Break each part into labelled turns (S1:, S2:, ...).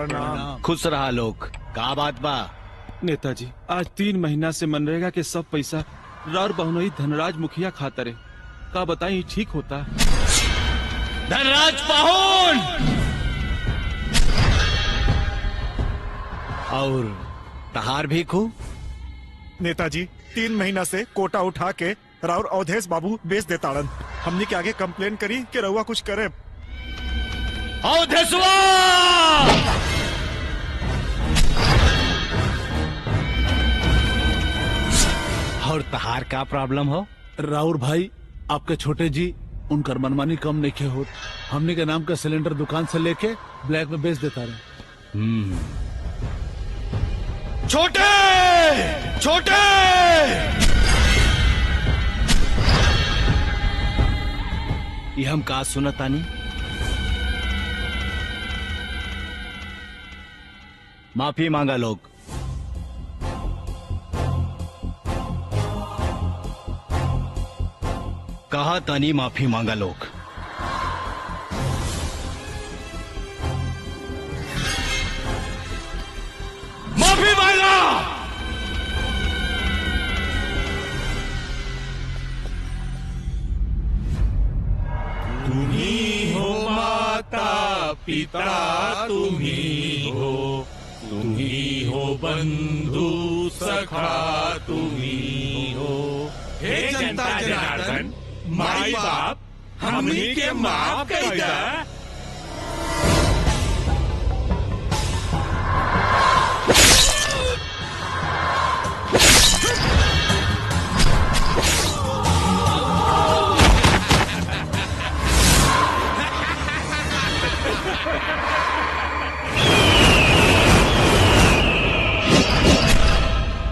S1: प्रणाम।
S2: खुश रहा लोग। का बात बा?
S1: नेताजी, आज 3 महीना से मनरेगा के सब पैसा राउर बहुनई धनराज मुखिया खातरे। का बताई ठीक होता?
S2: धनराज पाहुन और तहार भी खू।
S3: नेताजी 3 महीना से कोटा उठा के राउर अवधेश बाबू बेच देताड़न। हमने के आगे कंप्लेन करी कि रउआ कुछ करे।
S2: अवधेशवा! और तहार का प्रॉब्लम हो?
S4: राउर भाई आपके छोटे जी उनकर मनमानी कम नहीं हो। हमने के नाम का सिलेंडर दुकान से लेके ब्लैक में बेच देता रहे।
S2: छोटे छोटे ये हम का सुनतानी? माफी मांगा लोग। कहा तानी माफी मांगा लोग। माफी मांगा।
S5: तुम्ही हो माता पिता, तुम्ही हो बंधु सखा, तुम्ही हो। हे जनता जनार्दन, माई बाप हमनी के माफ कर दा।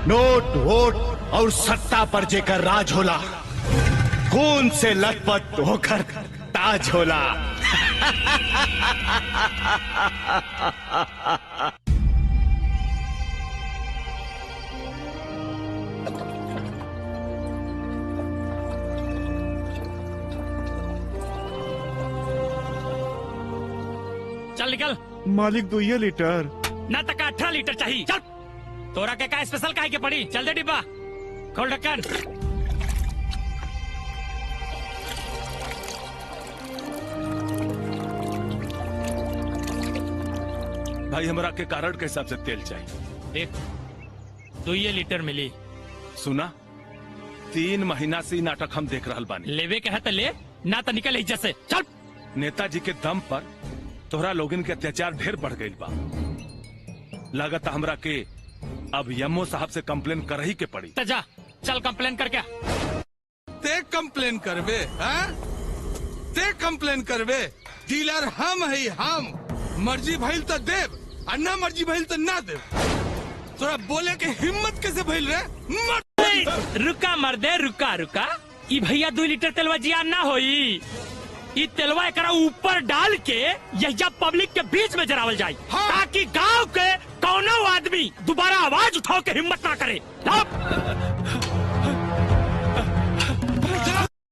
S2: नोट वोट और सत्ता पर जेकर राज होला, खून से लथपथ होकर ताज होला।
S6: चल निकल।
S3: मालिक 2 लीटर
S6: ना तक 18 लीटर चाहिए। चल तोरा के का स्पेशल काहे के पड़ी? चल दे डिब्बा, खोल ढक्कन।
S5: भाई हमरा के कारण के हिसाब से तेल चाहिए।
S6: देख 2 लीटर मिली।
S5: सुना, 3 महीना से नाटक हम देख रहल बानी।
S6: लेवे के है तो ले, ना तो निकल ही जैसे। चल।
S5: नेताजी के दम पर तोहरा लोगन के अत्याचार ढेर बढ़ गई बा। लागत हमरा के अब यमो साहब से कंप्लेन कर ही के पड़ी।
S6: तो जा, चल कंप्लेन कर। क्या
S7: ते कंप्लेन करबे? ते कंप्लेन करबे? डीलर हम है, हम। मर्जी भइल तो देव और ना मर्जी भइल तो ना देव। तोरा बोले के हिम्मत कैसे भइल रे?
S6: रुका मर्दे, रुका रुका। ई भैया 2 लीटर तेलवा जिया ना होई। ई तेलवा एकरा ऊपर डाल के यह पब्लिक के बीच में जरावल जाए। हाँ। ताकि गांव के कौनो आदमी दोबारा आवाज उठाओ के हिम्मत ना करे। अब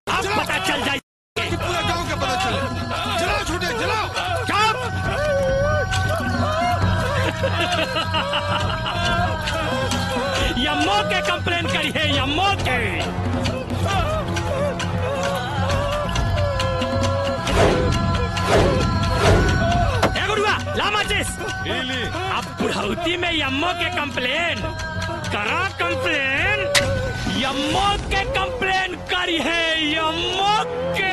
S6: पता चल जाए,
S7: पूरा गांव के पता चले। जलाओ छोटे, जलाओ।
S6: यम्मो के कंप्लेन करी है, यम्मो के। अब बुढ़ौती में यम्मो के कंप्लेन करा। कंप्लेन यम्मो के कंप्लेन करी है, यम्मो के।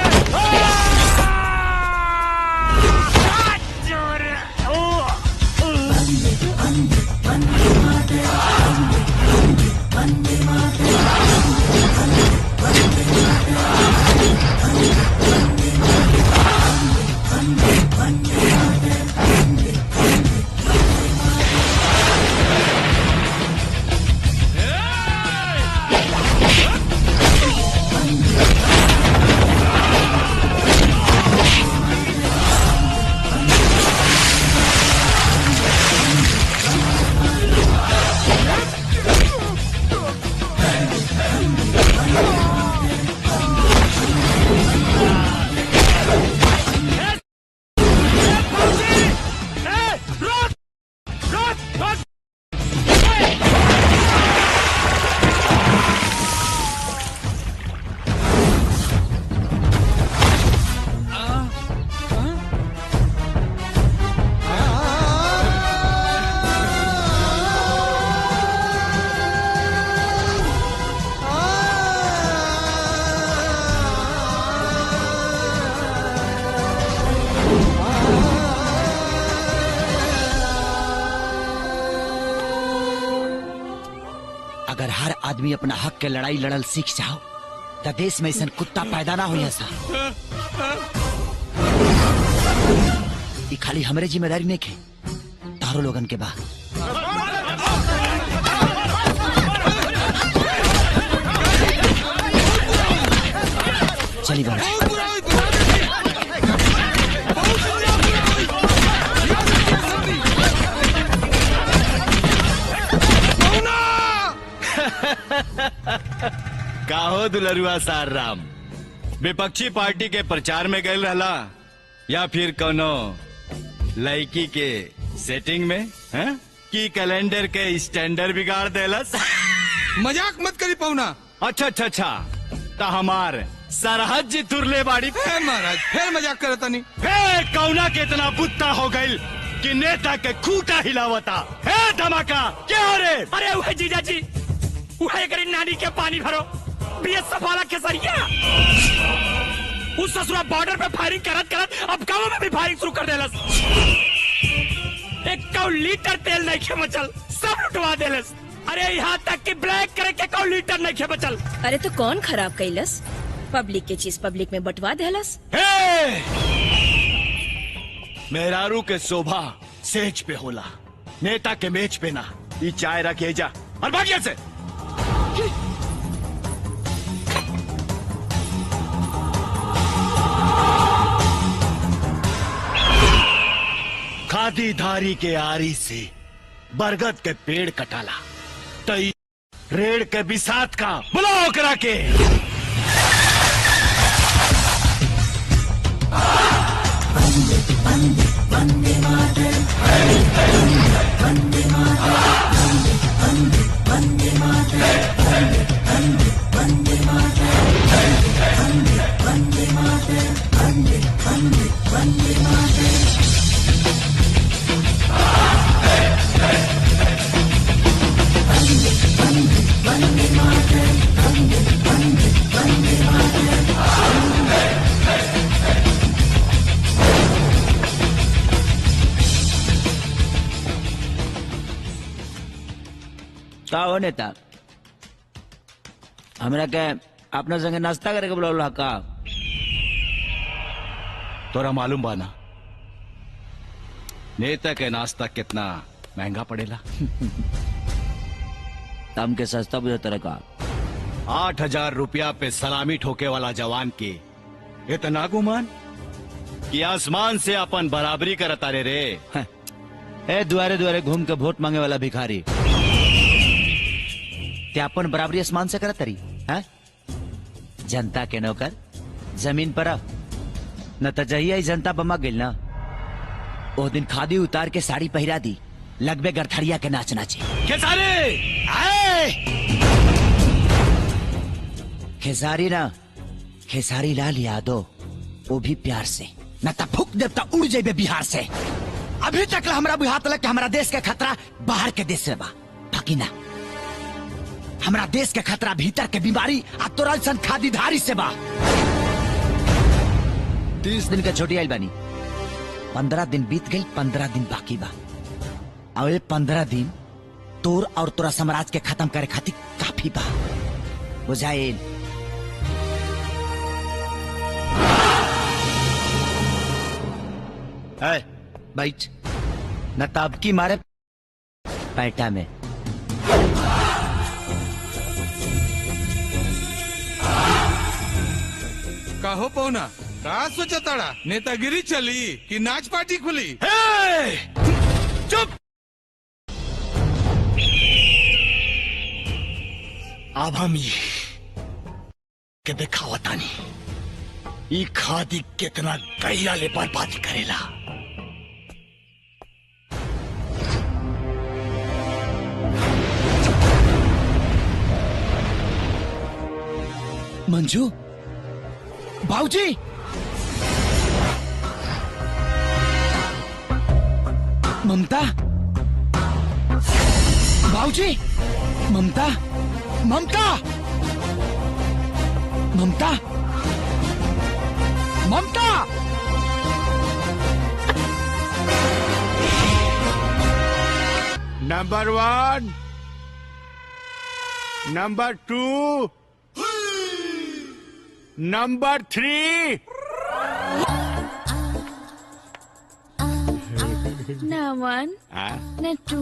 S8: आदमी अपना हक के लड़ाई लड़ल सीख जाओ तो देश में ऐसा कुत्ता पैदा ना हो सा। ये खाली हमरे जिम्मेदारी नहीं के, तारो लोगन के बा। चली बाबू।
S2: काहो दुलरुआ सार राम, विपक्षी पार्टी के प्रचार में गए रहला या फिर कोनो लड़की के सेटिंग में है? की कैलेंडर के स्टैंडर्ड बिगाड़ देलस?
S7: मजाक मत करी पौना।
S2: अच्छा तो हमार सरहद जी तुरले बाड़ी।
S7: महाराज फिर मजाक करता नहीं।
S2: कौना के इतना बुत्ता हो गई कि नेता के खूटा हिलावता है। धमाका क्या हो रे?
S6: अरे वह जीजा जी, वह करी नानी के पानी भरो बीएसएफ वाला केसरिया। उस ससुरा बॉर्डर पे फायरिंग करत अब गाँव में भी फायरिंग शुरू कर देलस। 1 लीटर तेल नहीं खे बचल, सब लुटवा देलस। अरे यहाँ तक कि ब्लैक करे के 1 लीटर नहीं खे बचल।
S9: अरे तो कौन खराब कैलस? पब्लिक के चीज पब्लिक में बंटवा देलस।
S2: मेहरारू के शोभा सेज पे होला, नेता के मेज पे ना। ये चाय रखे जा और भागिया से। खादी धारी के आरी से बरगद के पेड़ कटाला तई रेड़ के बिसात का बुलाओ करा के।
S8: का हो नेता, हमरा के अपना संगे नाश्ता करे के बुलावला का?
S2: तोरा मालूम बाना नेता के नाश्ता कितना महंगा पड़ेला?
S8: तम के सस्ता बुझे तरह का।
S2: 8,000 रुपया पे सलामी ठोके वाला जवान के इतना गुमान कि आसमान से अपन बराबरी करता रे।
S8: ए द्वारे द्वारे घूम के वोट मांगे वाला भिखारी ते अपन बराबरी आसमान से करत रही है? जनता के नौकर जमीन पर न तो जहिया जनता बमा गिल ना ओ दिन खादी उतार के साड़ी पहिरा दी, लगबे गरथड़िया के नाच नाचे। खेसारी ना, खेसारी लाल यादव, वो भी प्यार से, न तो फूक देवता उड़ जाए बिहार से। अभी तक हमरा बुझात लग हमारा देश के खतरा बाहर के देश से बा, बाकी ना हमारा देश के खतरा भीतर के बीमारी आ तोरा सन खादी धारी से बा। 30 दिन का छोटी आइल बानी, 15 दिन बीत गई, 15 दिन बाकी बा। और 15 दिन तोर और तोरा साम्राज्य के खत्म करे खातिर काफी बा। बुझाइल? बैठ न ताब की मारे पैटा में।
S7: कहो पौना, का सोचताड़ा? नेतागिरी चली कि नाच पार्टी खुली?
S2: चुप! अब हम ये के दिखावता नहीं, ये खादी कितना गैया ले बर्बादी करेला।
S8: मंजू, बाबूजी, ममता, बाबूजी, Mamta, Mamta, Mamta, Mamta.
S3: Number 1,
S10: number 2, number 3।
S9: न 1 न 2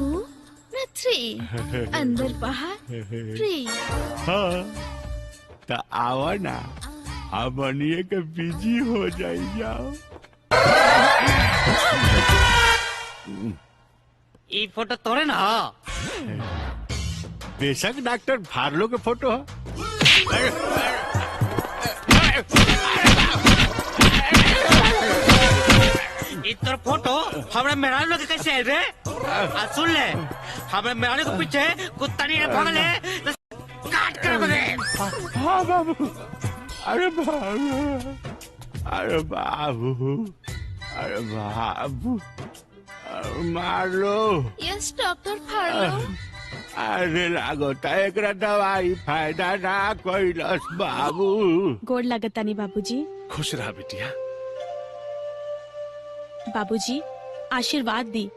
S9: न 3 अंदर बाहर फ्री।
S10: हाँ तो आओ ना, अब बनिए के बिजी हो जाई जाओ।
S6: ये फोटो तोरे ना?
S10: बेशक डॉक्टर फार्लो के फोटो है।
S6: ये तोर फोटो हमारे मेहरान लोग कैसे है रे? सुन ले, हमारे मेहरान के पीछे कुत्ता नहीं भागले तो काट कर बगे।
S10: हाँ बाबू, अरे बाबू, अरे बाबू, अरे बाबू, मार लो।
S9: Yes doctor फार्लो।
S10: अरे लागोता एकरा दवाई फायदा ना कोइलस बाबू।
S11: गोड़ लागता नहीं बाबूजी।
S5: खुश रहा बिटिया।
S11: बाबूजी आशीर्वाद दी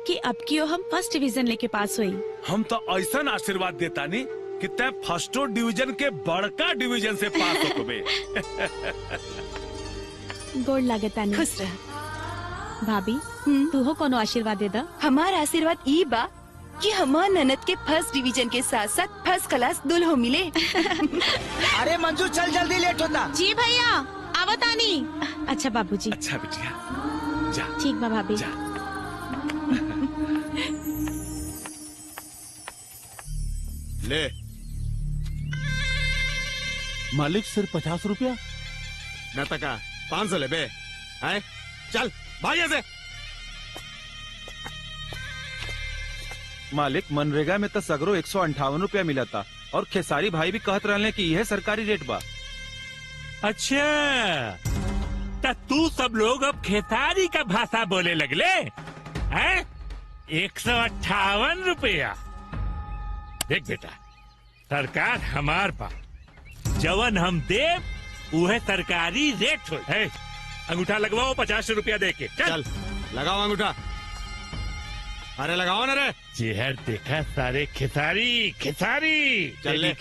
S11: कि अब की हम फर्स्ट डिवीजन लेके पास हुई।
S5: हम तो ऐसा आशीर्वाद देता नहीं कि तै फर्स्टो डिवीजन के बड़का डिवीजन से पास हो बे।
S11: गोड़ लागता नहीं।
S12: खुश रह
S11: भाभी, तू हो कोनो आशीर्वाद दे दा।
S12: हमार आशीर्वाद ई बा कि हमार ननद के फर्स्ट डिवीजन के साथ साथ फर्स्ट क्लास दुल्हो मिले।
S8: अरे मंजू चल, जल्दी लेट होता।
S11: जी भैया आवतानी। अच्छा बाबूजी।
S5: अच्छा बिटिया जा।
S11: ठीक बा भाभी।
S5: जा।
S10: ले
S4: मालिक सिर्फ 50 रुपया।
S3: न तका 500 ले बे। हैं? चल भाग यहाँ से।
S1: मालिक मनरेगा में तो सगरो 158 रुपया मिला था और खेसारी भाई भी कहत रहले कि यह सरकारी रेट बा।
S6: अच्छा तो तू सब लोग अब खेसारी का भाषा बोले लगले हैं? 158 रुपया। देख बेटा, सरकार हमार पा जवन हम देव वह सरकारी रेट हो। अंगूठा लगवाओ 50 रुपया दे के।
S3: चल लगाओ अंगूठा। अरे लगाओ ना रे।
S6: चेहर देखा सारे खेसारी खेसारी।
S3: चल ले।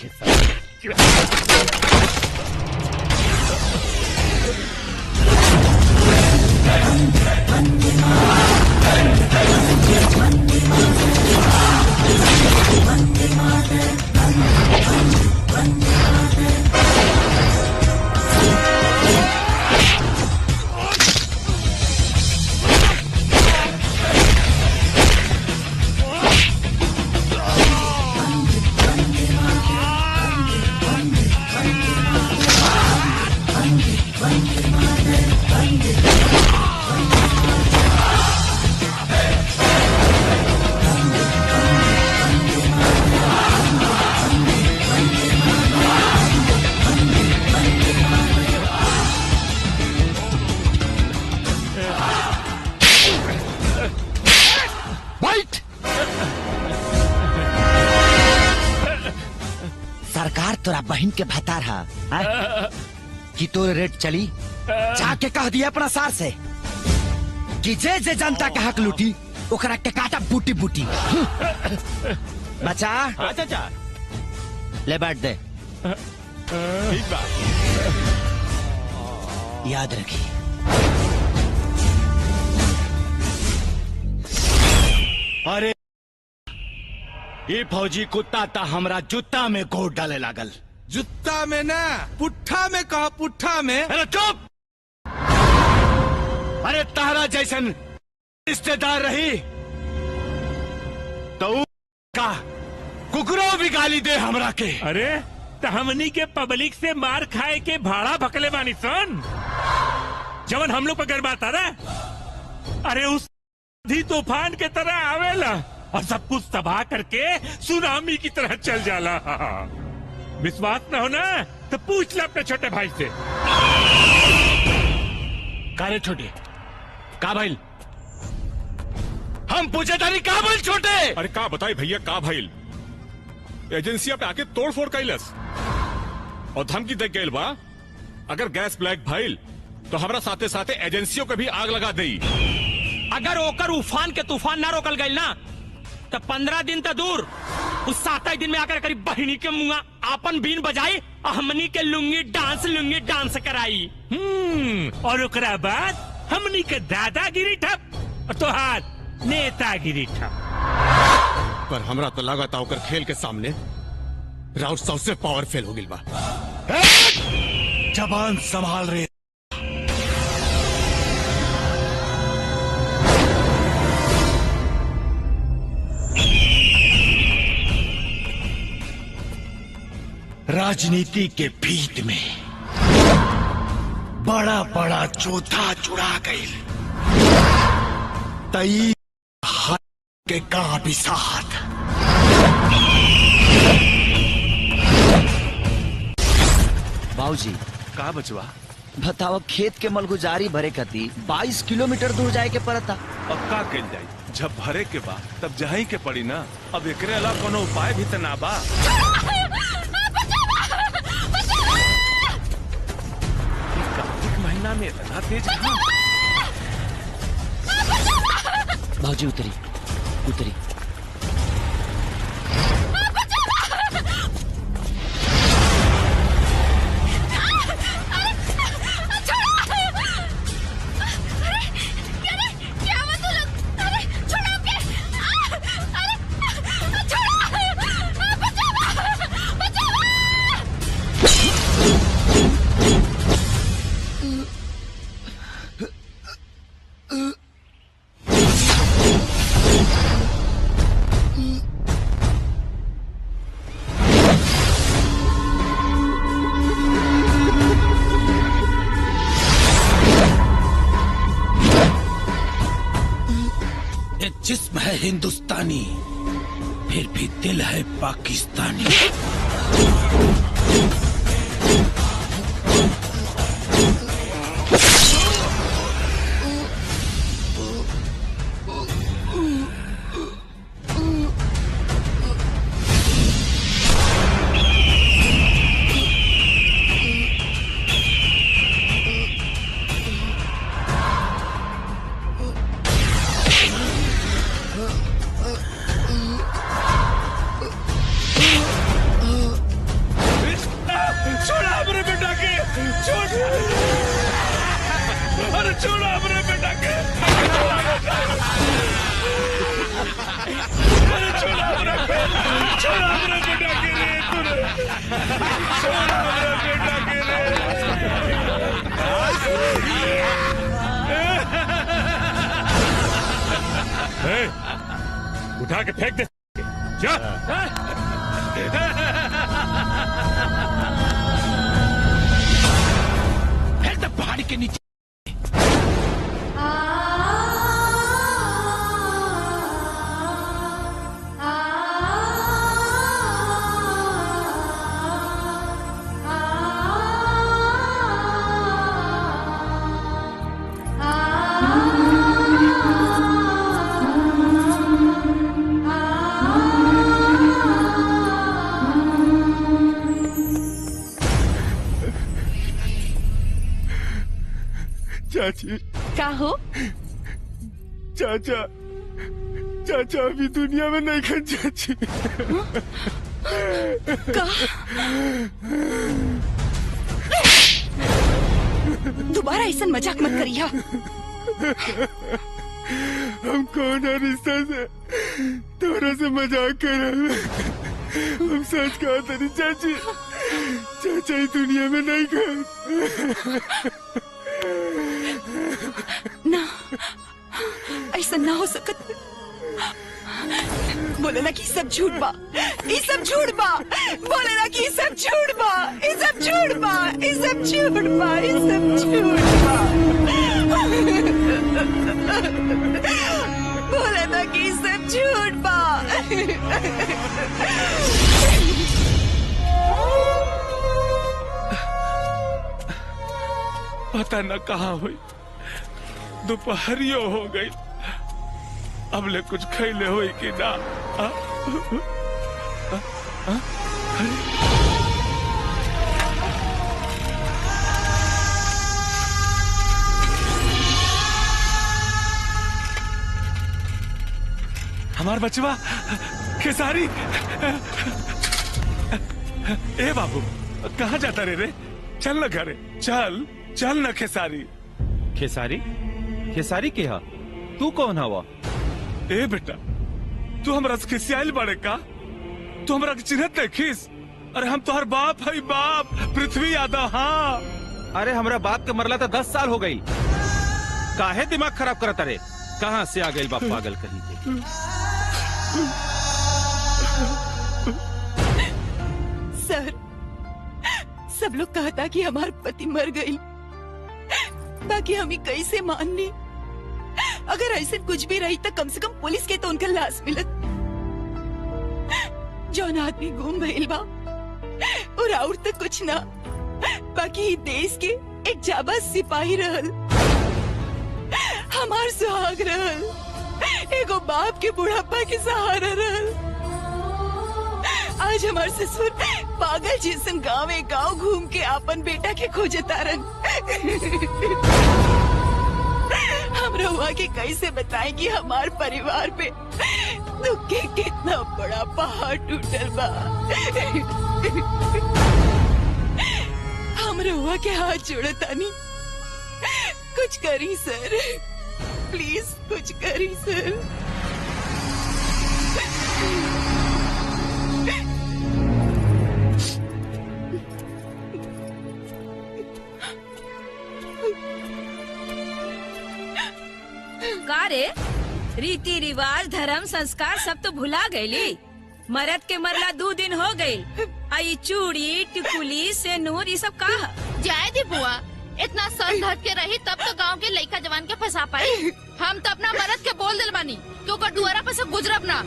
S8: सरकार तोरा बहन के भतार है कि तोर रेट चली। जाके कह दिया अपना सार से कि जे जे जनता के हक लूटी ओकरा के काटा बूटी बूटी। बचा
S10: चाचा
S8: ले बैठ दे।
S10: ठीक बा।
S8: याद रखी।
S2: अरे ये फौजी कुत्ता ता हमरा जूता में गोड़ डाले लागल।
S7: जुत्ता में ना पुट्ठा में कहा, पुट्ठा में।
S2: अरे चुप। अरे तारा जैसन रिश्तेदार रही तो का कुकरो भी गाली दे हमरा के।
S6: अरे तो हमनी के पब्लिक से मार खाए के भाड़ा भकले बानी सन जवन हम लोग पर गर्बात आ रहा। अरे उस आंधी तूफान के तरह आवेला और सब कुछ तबाह करके सुनामी की तरह चल जाला। विश्वास न हो ना तो पूछ ले अपने छोटे भाई से।
S2: कारे छोटे का भाई हम पूछे तारी का भाई छोटे।
S3: अरे का बताई भैया का भाई एजेंसिया पे आके तोड़ फोड़ कैलस और धमकी दे गइल बा अगर गैस ब्लैक भइल तो हमरा साथे साथे एजेंसियों को भी आग लगा देई।
S6: अगर ओकर उफान के तूफान ना रोकल गई ना तो 15 दिन तो दूर उस 7 दिन में आकर करीब बहिनी के मुंगा आपन बीन बजाई हमनी के लुंगी डांस कराई।
S5: और ओकरा बाद हमनी के दादागिरी ठप और तोहार नेतागिरी ठप।
S13: पर हमरा तो लागत ओकर खेल के सामने राउत सबसे पावरफुल हो गिल बा।
S5: जबान संभाल रहे।
S14: राजनीति के भीत में बड़ा बड़ा चौथा चुरा गई तई के का भी साथ।
S8: बाबूजी
S5: का बचवा
S8: बताओ, खेत के मलगुजारी भरे कती 22 किलोमीटर दूर जाए के पड़ता।
S5: अब का कल जाई, जब भरे के बा तब जहीं के पड़ी ना। अब एकरे अलावा कोनो उपाय भी त ना बा। कार्तिक महीना में इतना तेज कहां?
S8: बाबूजी उतरी उतरी।
S14: जिस्म है हिंदुस्तानी फिर भी दिल है पाकिस्तानी।
S3: उठा के फेंक दे जा।
S14: फेंक दे पहाड़ी के नीचे।
S10: चाची
S12: का हो?
S10: चाचा चाचा अभी दुनिया में नहीं खन चाची।
S12: का? दोबारा ऐसा मजाक मत करिया।
S10: हम कौन है रिश्ता से तोरा से मजाक कर रहे। हम सच कहा तरी चाची, चाचा ही दुनिया में नहीं खन।
S12: ना ऐसा ना हो सकत। बोले ना कि सब झूठ बा, ये सब झूठ बा। बोले ना कि सब झूठ बा, ये सब झूठ बा, ये सब झूठ बा, ये सब झूठ बा। बोले ना कि सब झूठ बा।
S5: पता न कहाँ हुई, दोपहरियो हो गई, अब ले कुछ खैले हुई कि ना। हमार बचवा खेसारी। ए बाबू कहाँ जाता रे? चल न घरे, चल चल न खेसारी।
S1: खेसारी? खेसारी के हा? तू कौन हवा?
S5: ए बेटा तू हमरा से खिसियाल बड़े का? तू हमरा के चिन्हत नहीं खिस? अरे हम तोहर बाप है, बाप पृथ्वी यादव। हाँ
S1: अरे हमरा बाप के मरला तो 10 साल हो गई। काहे दिमाग खराब करता रे? कहाँ से आ गई बाप पागल कहीं के।
S12: सर सब लोग कहता कि हमार पति मर गई, बाकी हम कैसे मान ली? अगर ऐसे कुछ भी रही तो कम से कम पुलिस के तो उनका लाश मिलत। जौन आदमी गुम भइल बा और तक कुछ ना, बाकी देश के एक जाबाज सिपाही रहल, हमार सुहाग रहल, एगो बाप के बुढ़ापा के सहारा रहल। आज हमार ससुर पागल जैसन गाँव घूम के अपन बेटा के खोजे तारन। हम रहुआ के कैसे बताएं कि हमार परिवार पे दुख के कितना बड़ा पहाड़ टूटल बा। हम रहुआ के हाथ जोड़तानी, कुछ करी सर, प्लीज कुछ करी सर।
S15: का रे? रीति रिवाज धर्म संस्कार सब तो भुला गईली। मरद के मरला 2 दिन हो गई। आई चूड़ी टिकुली सेनूर ये सब का?
S9: जाए दी बुआ, इतना सर धर के रही तब तो गांव के लड़का जवान के फंसा पाई। हम तो अपना मरद के बोल दिल बानी तो डुअरा पे से गुजरब ना।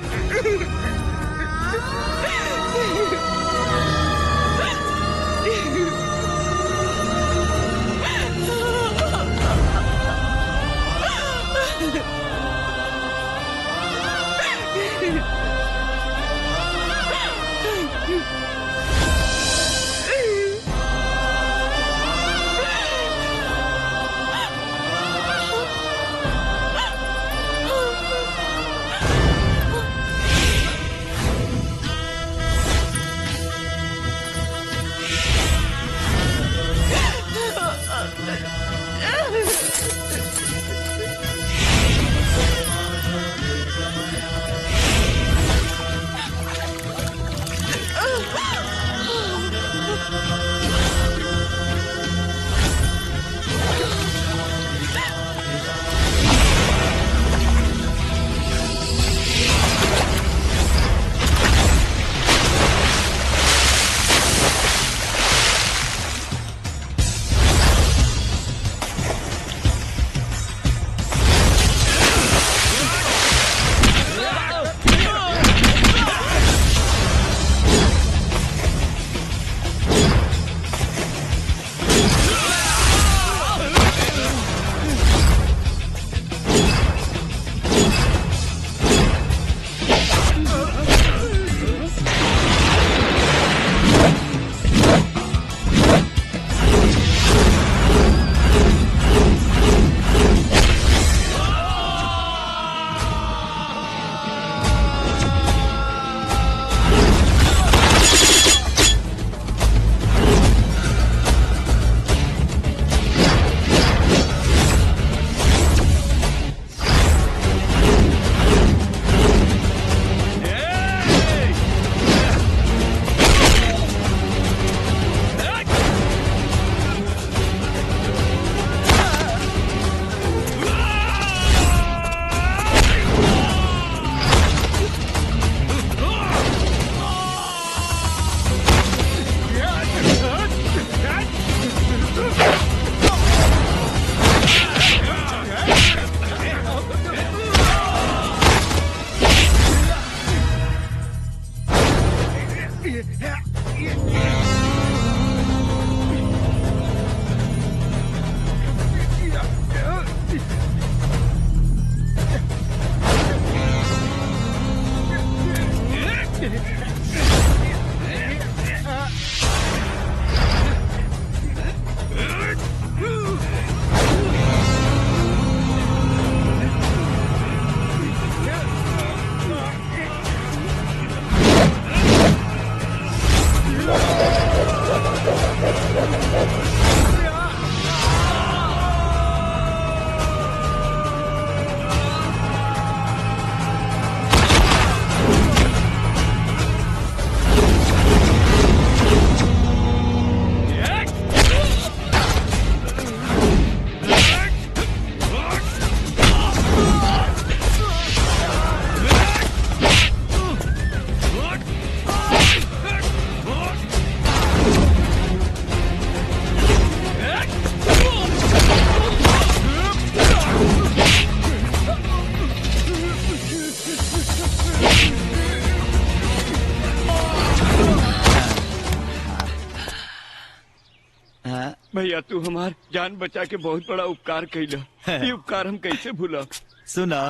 S2: भैया तू हमार जान बचा के बहुत बड़ा उपकार कैला। ये उपकार हम कैसे भूला।
S8: सुना,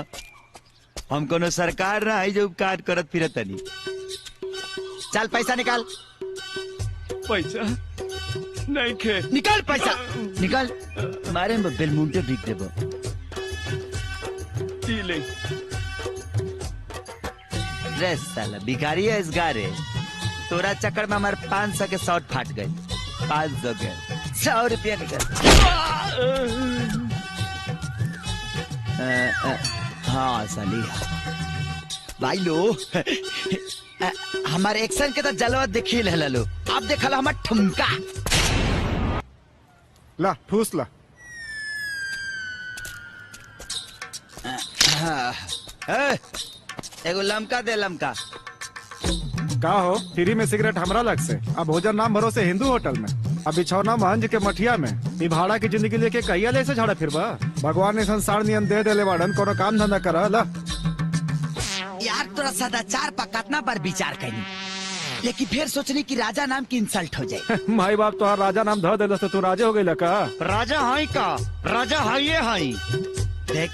S8: हम कोनो सरकार ना है जो उपकार करत फिरत तनी। चल पैसा निकाल।
S2: पैसा नहीं खे।
S8: निकाल पैसा निकाल। मारे में बेलमुंटे बिक देबो।
S2: ले
S8: रे साला भिखारी है इस गारे। तोरा चक्कर में हमारे 500 के शॉर्ट फाट गए। 500 के 100 रुपया निकल। हाँ साली भाई लो हमारे एक्शन के तो जलवा देखी ले लो। अब देखला हमार ठुमका।
S16: ला ठूस ला।
S8: एगो लमका दे लमका।
S16: का हो फ्री में सिगरेट हमरा लग से। अब भोजन नाम भरोसे हिंदू होटल में। अब बिछौना महंज के मठिया में। ई भाड़ा की जिंदगी लेके कहिया ले से झाड़ा फिरबा। भगवान ने संसार नियम दे देले बाड़न, कोनो काम धंधा करा ला।
S8: यार तोरा सदाचार पर कितना बार विचार करी, लेकिन फिर सोचनी कि राजा नाम की इंसल्ट हो जाए।
S16: माई बाप तो राजा नाम ध देलस तो तू राजे हो गई का।
S8: राजा हाई का राजा हाई हाई। देख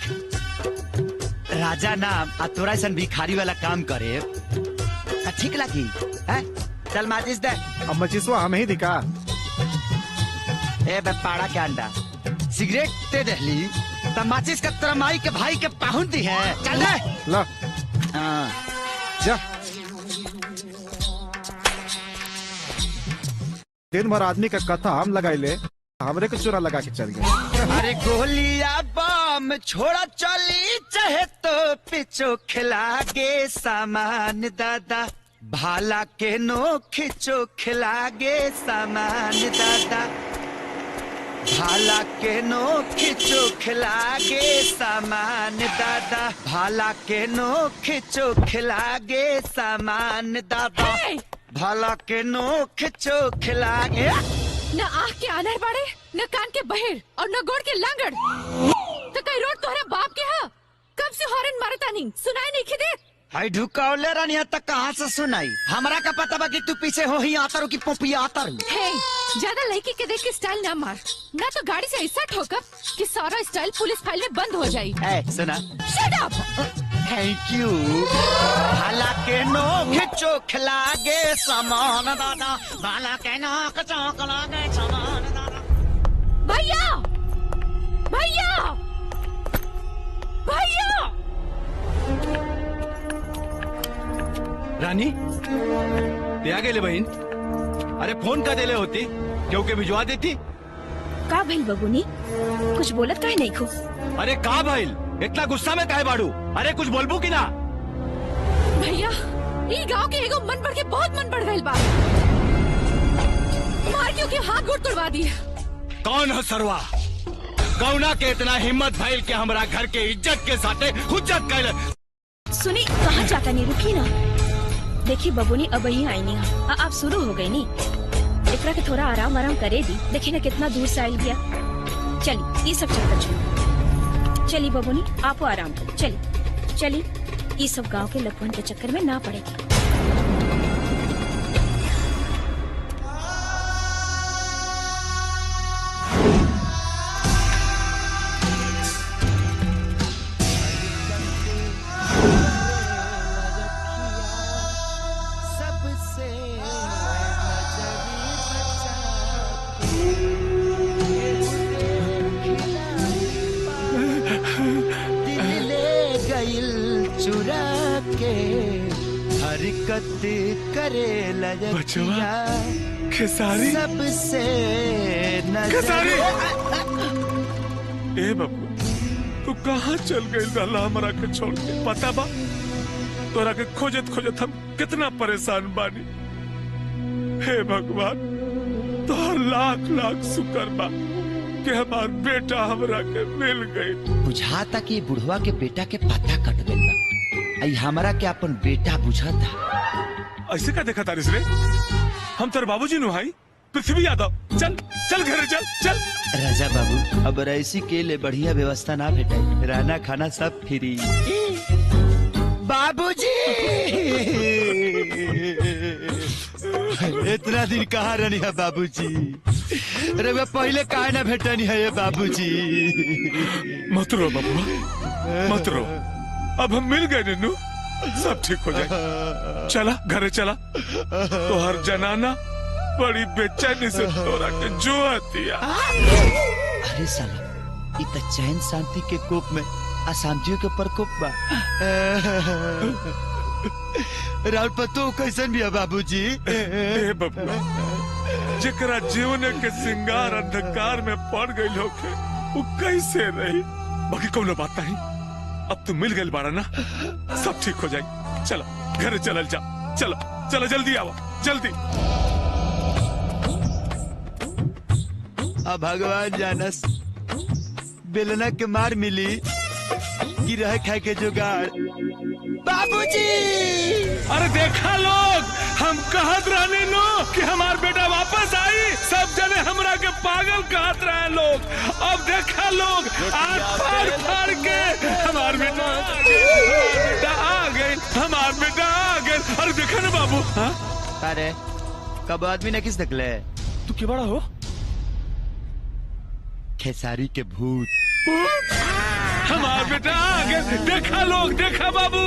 S8: राजा नाम आ तोरा ऐसा भिखारी वाला काम करे ठीक लगी है। चल माचिस दे।
S16: अब मचिसवा हमें ही दिखा।
S8: ए बे पाड़ा के अंडा सिगरेट दे दहली तब माचिस का तेरा माई के भाई के पाहुन दी है। चल दे
S16: ला। जा दिन भर आदमी का कथा हम लगाई ले, हमरे को चुरा लगा के चल गए।
S8: अरे गोलियां बम छोड़ा चली चाहे तो पिछो खिला गे सामान दादा। भाला के नो खिंचो खिला गे सामान दादा। भाला के नो खिंचो खिला गे सामान दादा। भाला के नो खिंचो खिला गे सामान दादा। भाला के नो खिंचो खिला गे।
S9: न आँख के आनर बाड़े, न कान के बहेर और न गोड़ के लांगड़। तो कई रोड तोहरा बाप के हा। कब से हॉर्न मारता नहीं सुनाई नहीं खिदे।
S8: हाय ढुकावले रानिया तक कहाँ से सुनाई। हमरा का पता बा कि तू पीछे हो ही आता रू की पोपिया आता रू।
S9: हे ज्यादा लड़की के देख के स्टाइल ना मार, ना तो गाड़ी से ऐसा ठोकर कि सारा स्टाइल पुलिस फाइल में बंद हो जाये।
S8: सुना
S9: शट अप।
S8: Thank you. भाला के नो खिंचो खिला गे सामान दादा। भाला के नो खिंचो खिला गे सामान दादा।
S9: भैया भैया भैया।
S2: रानी ते आ गेले बहन। अरे फोन का देले होती क्योंकि भिजवा देती।
S11: का भइल बबुनी, कुछ बोलत काहे नहीं खो।
S2: अरे का भइल इतना गुस्सा में काहे बाड़ू। अरे कुछ बोलबू की ना।
S9: भैया ये गांव के एगो मन बढ़ के बहुत मन बढ़ गइल बा। मार क्योंकि हाथ गोड़ तोड़वा दिए।
S2: कौन हो सरवा। कौना के इतना हिम्मत भइल के हमरा घर के इज्जत के साथे हुज्जत कैल।
S11: सुनी कहाँ जाता नहीं, रुकी ना। देखी बबुनी अब ही आई नहीं। आप शुरू हो गई नी। एकरा के थोड़ा आराम आराम करे दी। देखी ना कितना दूर से आयल गया। चली ये सब चक्कर छोड़। चली बबुनी आपो आराम करो। चली चली ये सब गांव के लपवन के चक्कर में ना पड़ेगी।
S8: हरकत करे
S5: बचवा खेसारी
S8: सबसे
S5: खेसारी। ए बाबू तू कहाँ चल गई लाला हमरा के छोड़ के। पता बा तोरा के खोजत खोजत हम कितना परेशान बानी। हे भगवान तोहर लाख लाख शुक्र बा कि हमार बेटा हमरा के मिल गई।
S8: बुझाता कि बुढ़वा के बेटा के पता कट गई बा। आई हमरा के अपन बेटा बुझाता।
S5: ऐसे का देखा तारिस रे। हम तेरे बाबूजी नु भाई पृथ्वी यादव। चल चल घर चल चल।
S8: राजा बाबू अब ऐसी के लिए बढ़िया व्यवस्था ना भेटे। रहना खाना सब फ्री। बाबूजी इतना दिन कहाँ रहनी है बाबूजी।
S2: रउआ पहले काहे ना भेटनी है ये बाबूजी?
S5: मत रो बबुआ, मत रो। अब हम मिल गए नन्नू, सब ठीक हो जाए। चला घरे चला। तो हर जनाना बड़ी बेचैनी से तोरा के जो आती है।
S8: अरे साला, इत चैन शांति के कोप में अशांतियों के प्रकोप बा।
S2: राउत पतो कैसन भी है बाबूजी?
S5: ए बबुआ, जेकरा जीवन के सिंगार अंधकार में पड़ गई होके वो कैसे रही? बाकी कौनो बात नहीं, अब तू मिल गई बाड़ा ना, सब ठीक हो जाए। चला घरे चलल जा, चलो चलो जल्दी आओ, जल्दी।
S2: अब भगवान जानस बेलना के मार मिली कि रह खाए के जुगाड़।
S8: बाबूजी!
S5: अरे देखा लोग, हम कहत रहने लो कि हमार बेटा वापस आई, सब जने हमरा के पागल कहत रहे लोग। अब देखा लोग, आग फाड़ फाड़ के हमार बेटा आ गए, हमार बेटा आ गए। अरे देखा ना बाबू। हाँ?
S8: अरे कब आदमी ने किस निकले?
S5: तू क्या बड़ा हो?
S2: खेसारी के भूत।
S5: हमार बेटा आ गए, देखा लोग, देखा बाबू।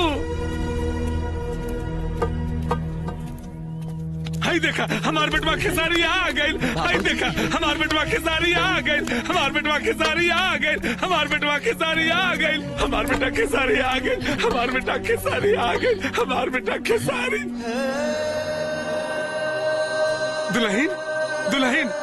S5: हाय देखा, हमार बेटवा खेसारी आ गए। हाय देखा, हमार बेटवा खेसारी आ गए, हमार बेटवा खेसारी आ गए, हमार बेटवा खेसारी आ गए, हमार बेटा खेसारी आ गए, हमार बेटा खेसारी आ गए, हमार बेटा खेसारी। दुल्हन, दुल्हन।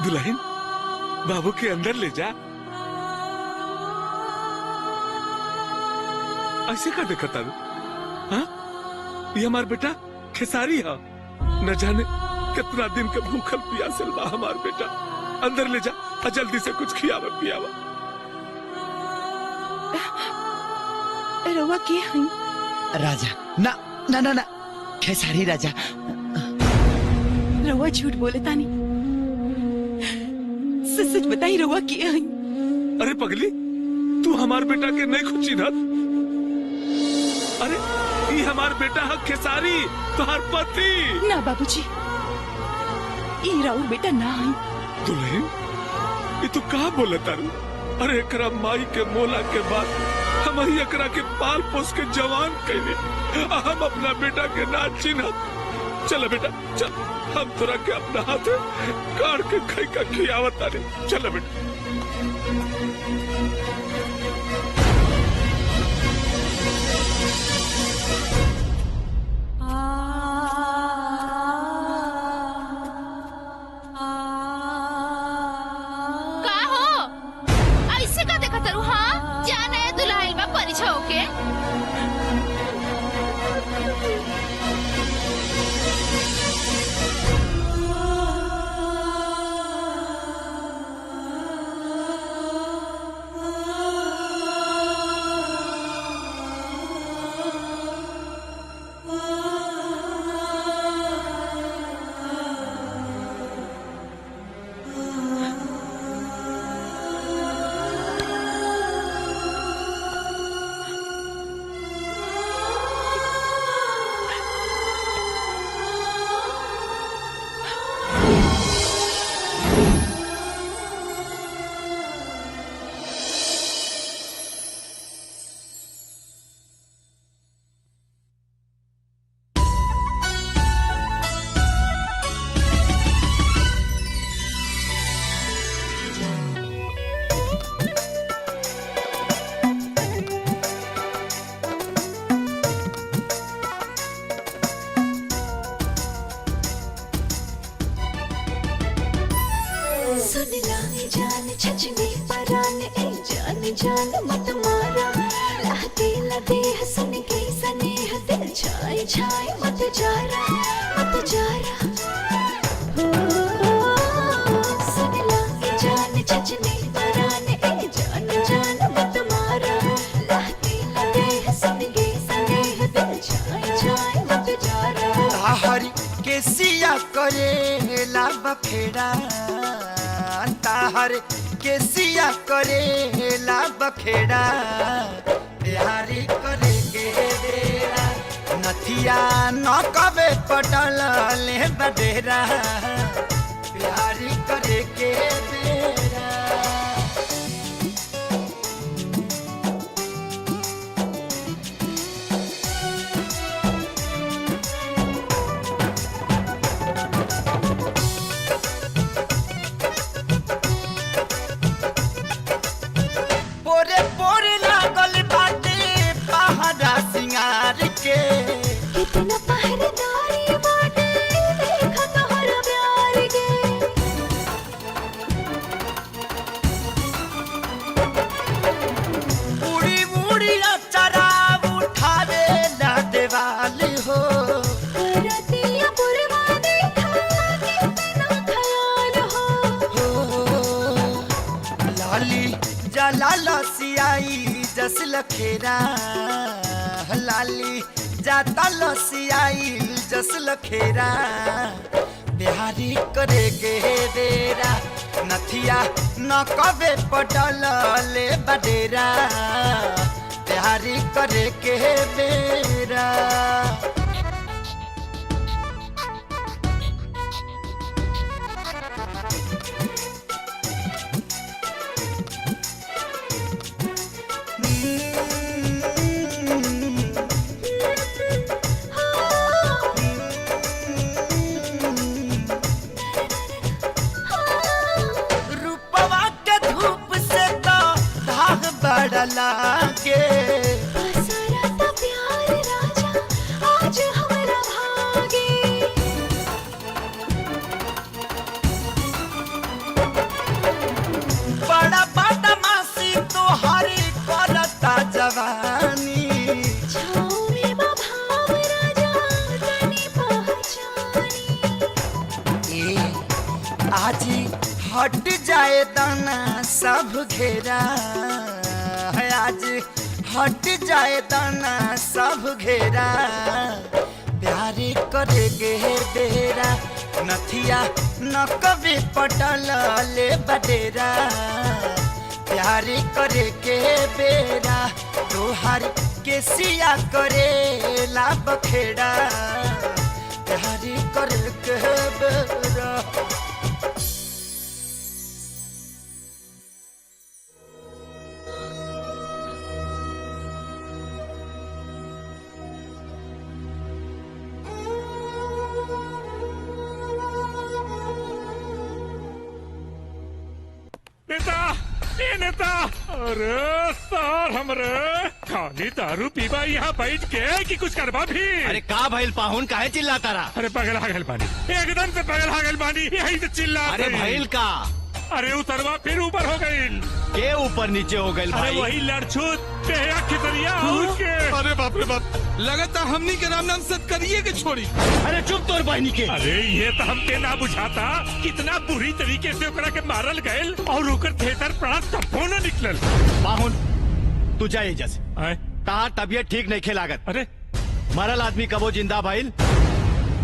S5: दुल्हन, बाबू के अंदर ले जा। ऐसे का देखा तारू? हाँ? ये हमार बेटा खेसारी है। न जाने कितना दिन के भूखल प्यासल बा हमार बेटा। अंदर ले जा और जल्दी से कुछ खियावा पियावा।
S12: रवा के हैं?
S8: राजा। ना ना ना ना, खेसारी राजा।
S12: रवा झूठ बोले तानी, सच बताई रवा के हैं?
S5: अरे पगली, तू हमार बेटा के नहीं खुची ना? अरे ये हमार बेटा है खेसारी, तुहार पति।
S12: ना बाबूजी, ये राउर बेटा ना है।
S5: दुल्हन, ये तू कहाँ बोला तारू? अरे एकरा माई के मोला के बाद हम ही एकरा के पाल पोस के जवान कैले, हम अपना बेटा के ना चिन्हत। चल बेटा चल, हम तोरा के अपना हाथ काट के खाई का खियावत तारे। चल बेटा।
S9: का हो? ऐसे का देखा तारू? हाँ, जाना है दुल्हन बा परिछा होके।
S17: छाई छाई मत जा सुनला के जान छचने बराने ए जान जान मत मारा लहती लगे सनगे सनेह दिल छाई छाई मत जा
S18: हरी के सिया करे ला बखेड़ा ताहर के सिया करे ला बखेड़ा बिहारी करे के डेरा नथिया न कबे पटल ले बडेरा बिहारी करे के डेरा पोरे पोरे लागल बाटे पहाड़ा सिंगार के
S17: कितना पहरेदारी बाटे देखा तोहरा प्यार के
S18: उड़ी उड़ी अचरा उठावे ला देवाल हो
S17: रतिया पुरवा देखा कितना ख्याल हो
S18: लाली जला लसियाई जस लखेरा लाली जाता लसियाई जस लखेरा बिहारी करे के डेरा नथिया न कबे पटल ले बडेरा बिहारी करे के बेरा रूपवा के धूप से तो धाग बड़ा लागे
S17: सारा ता प्यार राजा आज हमरा भागे
S18: बड़ा बदमाशी तोहरी करता जवानी
S17: छावे बा भाव राजा तनी पहचानी
S18: ए आज हट जाए दाना सब घेरा आज हट जाए दाना सब घेरा प्यारे करे गे डेरा नथिया न कभी पटल ले बडेरा प्यारे करे के बेरा तोहार के सिया करे ला बखेड़ा प्यारे करे के बेरा
S3: नेता ए नेता अरे सर हमरे खाली दारू पीबा यहाँ बैठ के कि कुछ करबा भी
S2: अरे का भइल पाहुन काहे चिल्लाता रहा
S3: अरे पगला गल बानी एकदम से पगला गल बानी यही से चिल्ला
S2: अरे भइल का
S3: अरे उतरवा फिर ऊपर हो गई
S2: के ऊपर नीचे हो गई
S3: अरे
S2: भाई
S3: वही लड़छूत बेहया खितरिया उसके
S7: अरे बाप रे बाप लगातार हमनी के राम नाम सत करिए के छोड़ी
S2: अरे चुप तोर बहनी के
S3: अरे ये तो हमके ना बुझाता कितना बुरी तरीके से ओकरा के मारल गयल और ओकर थेतर प्राण तब्बो न निकलल
S2: पाहुन तू जा एजा से तार तबियत ठीक नहीं खेलागत
S3: अरे
S2: मरल आदमी कबो जिंदा भइल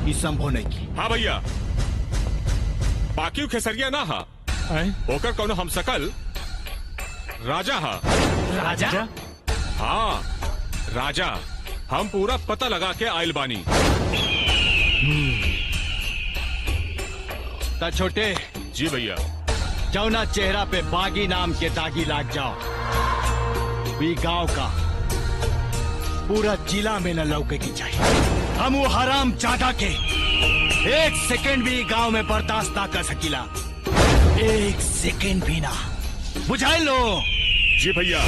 S2: ई संभव नहीं की
S3: हाँ भैया बाकी खेसरिया ना हा ओकर कौनो हम सकल राजा हा
S2: राजा
S3: हाँ राजा हम पूरा पता लगा के आयल बानी
S2: ता छोटे
S3: जी भैया
S2: जौना चेहरा पे बागी नाम के दागी लाग जाओ भी गांव का पूरा जिला में न लौके की चाहिए हम वो हराम जादा के एक सेकंड भी गांव में बर्दाश्त ना कर सकीला एक सेकंड भी ना बुझाई लो
S3: जी भैया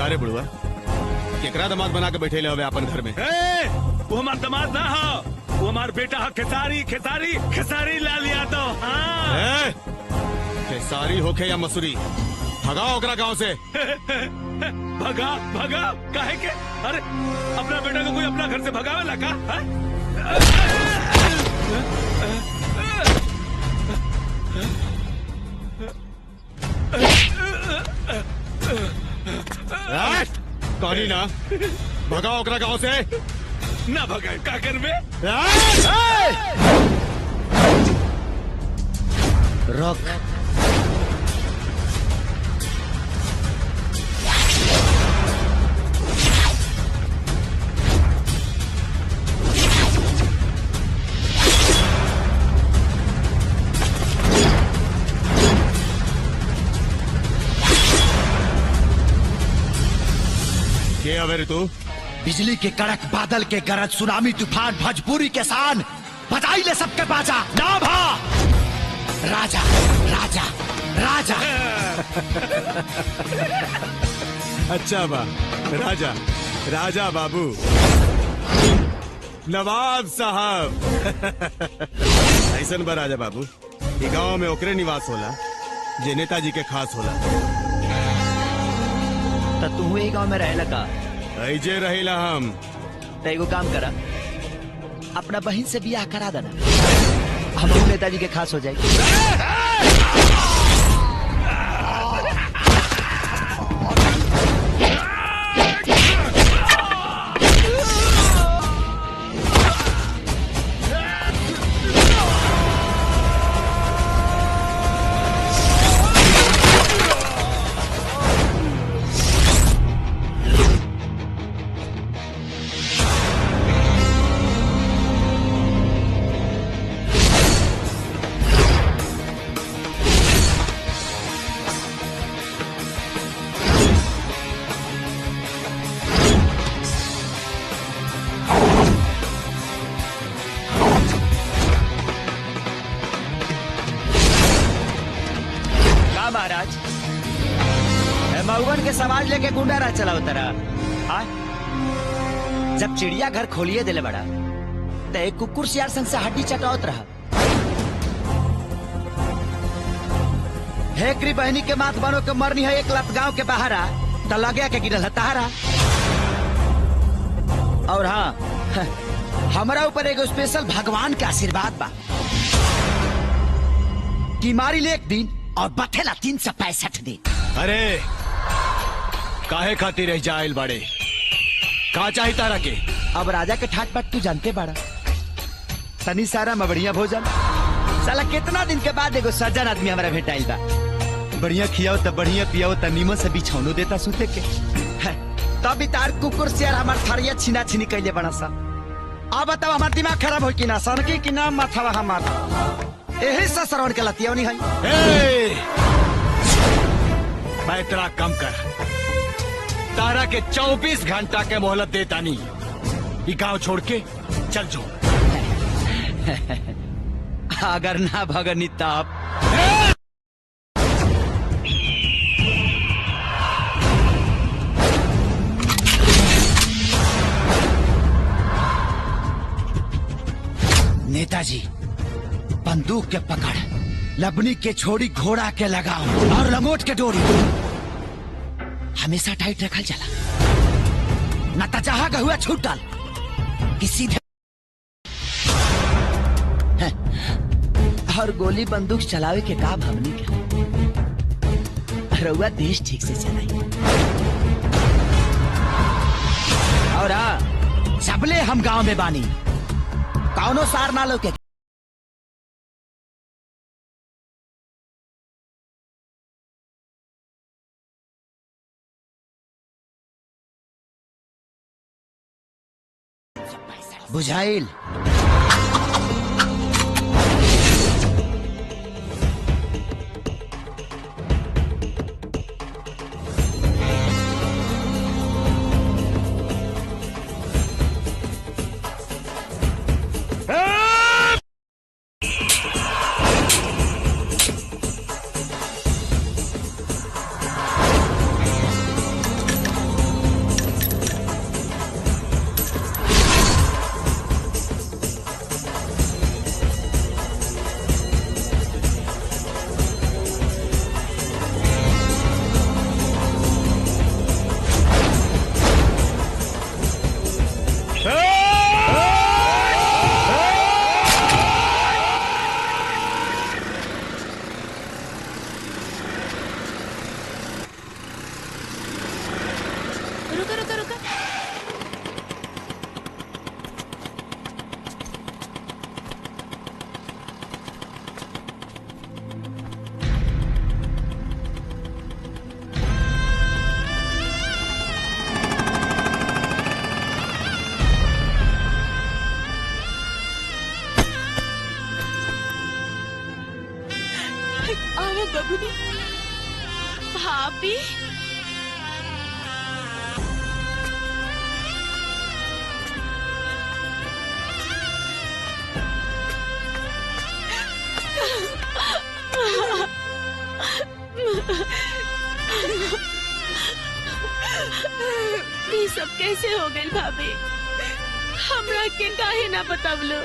S2: अरे बुढ़वा
S13: केकरा दामाद बना के बैठे हुए अपन घर में?
S5: वो हमार दामाद ना हो, वो हमार बेटा हो। खेसारी खेसारी खेसारी लाल यादव। हाँ।
S13: खेसारी होके या मसूरी, भगाओ ओकरा गांव से।
S5: भगा भगा काहे के? अरे अपना बेटा को कोई अपना घर से भगावे ला का?
S13: कहानी ना भगाओ ओकरा गांव से।
S5: ना भगाए का करबे?
S8: रोक।
S13: के अवेर तू?
S8: बिजली के कड़क, बादल के गरज, सुनामी तूफान, भोजपुरी के शान, बजाई ले सबके बाजा। नाम हा राजा राजा राजा।
S13: अच्छा बा, राजा राजा बाबू, नवाब साहब। ऐसन बा राजा बाबू, ये गांव में ओकरे निवास होला जे नेताजी के खास होला।
S8: तो तू ही गांव में रहेला का?
S13: ऐजे रहेला हम।
S8: तो एगो काम करा, अपना बहन से बियाह करा देना, हम नेताजी के खास हो जाएगी। महाराज मऊवन के समाज लेके गुंडा राज चलाओ तरा। जब चिड़िया घर खोलिए दिले बड़ा तो एक कुकुर सियार संग से हड्डी चटावत रहा। हेकरी बहनी के माथ बनो के मरनी है एक लत गांव के बाहरा तो लगे के गिरल है तारा। और हाँ, हमारा ऊपर एगो स्पेशल भगवान के आशीर्वाद बा कि मारी ले एक दिन और बथेला 365 दिन।
S2: अरे काहे खातिर रह जाइल बाड़े? का चाही तारा के?
S8: अब राजा के ठाट बाट तू जानते बाड़ा, तनी सारा मबड़िया भोजन। साला कितना दिन के बाद एगो सज्जन आदमी हमारा भेटाइल बा। बढ़िया खियाओ त बढ़िया पियाओ त नीमन से बिछौनो देता सुते के। तब तार कुकुर सियार हमार थरिया छीना छीनी कैले बड़ा सा। अब बताओ हमार दिमाग खराब हो कि ना? सनकी की नाम माथावा हमार यही सा श्रवण के लतियौनी है।
S2: पैतरा कम कर, तारा के 24 घंटा के मोहलत देता नहीं। ये गांव छोड़ के चल जो।
S8: अगर ना भगनी तब नेताजी बंदूक के पकड़, लबनी के छोड़ी घोड़ा के लगाओ और लंगोट के डोरी हमेशा टाइट रखल जाला। न तो जहां गहुआ छूटल कि सीधे और गोली बंदूक चलावे के काम हमनी के रउआ देश ठीक से चलाई। और सबले हम गांव में बानी, कौनो सार ना लो के। बुझाइल?
S12: बबुनी।
S9: भाभी
S11: ये सब कैसे हो गई भाभी? हमरा के काहे ना बतावलो?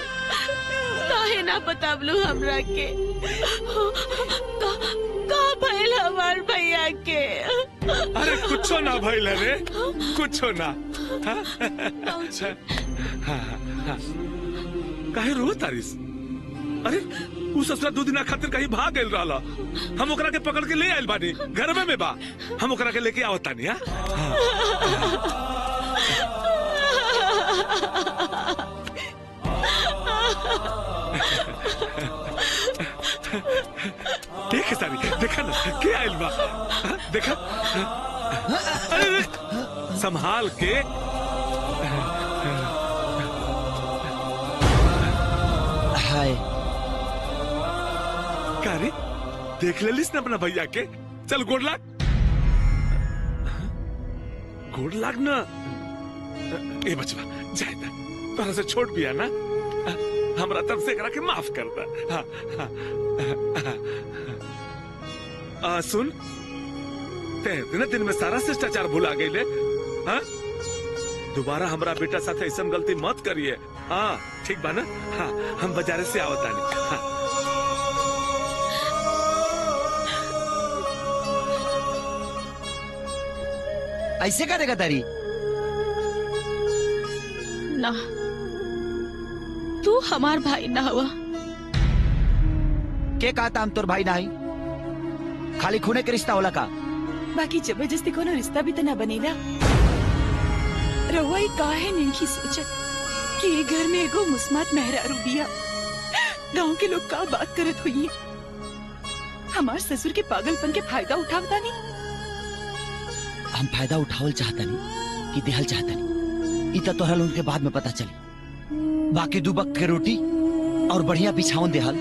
S11: काहे ना बतावलो हमरा के? का भइल हमार भैया के?
S5: अरे कुछो ना भइल रे, कुछो ना। काहे रो तारिस? अरे उ ससुरा 2 दिन खातिर कहीं भाग गइल रहला। हम ओकरा के पकड़ के ले आइल बानी, घर में बा। हम ओकरा के लेके आवत तानी। देख सारी, देखा ना क्या आइल बा? देखा? अरे संभाल के।
S8: हाय
S5: का रे, देख लेलिस ना अपना भैया के? चल गोड़ लाग, गोड़ लाग ना। ए बचवा जाए ना, तोरा से छोट भी है ना, हमरा तरफ से एकरा के माफ कर दा। सुन, ते दिन दिन में सारा शिष्टाचार भुला गई ले। दोबारा हमरा बेटा साथ ऐसा गलती मत करिए। हाँ ठीक बा ना? हाँ हम बाजारे से आवतानी। हाँ
S8: ऐसे का देगा तारी?
S11: ना, तू हमार भाई ना हुआ।
S8: के कहता हम तोर भाई नहीं? खाली खूने के रिश्ता होला का?
S12: बाकी जबरदस्ती कोनो रिश्ता भी तो ना बनेला। रहुआ ही काहे नहीं सोचत कि ये घर में एगो मुस्मात मेहरारू बिया। गांव के लोग का बात करत हुई? हमार ससुर के पागलपन के फायदा उठावता नहीं।
S8: हम फायदा उठावल चाहता नहीं कि देहल चाहता नहीं। इतना तोहरा लोगन के बाद में पता चली। बाकी 2 वक्त के रोटी और बढ़िया बिछावन देहल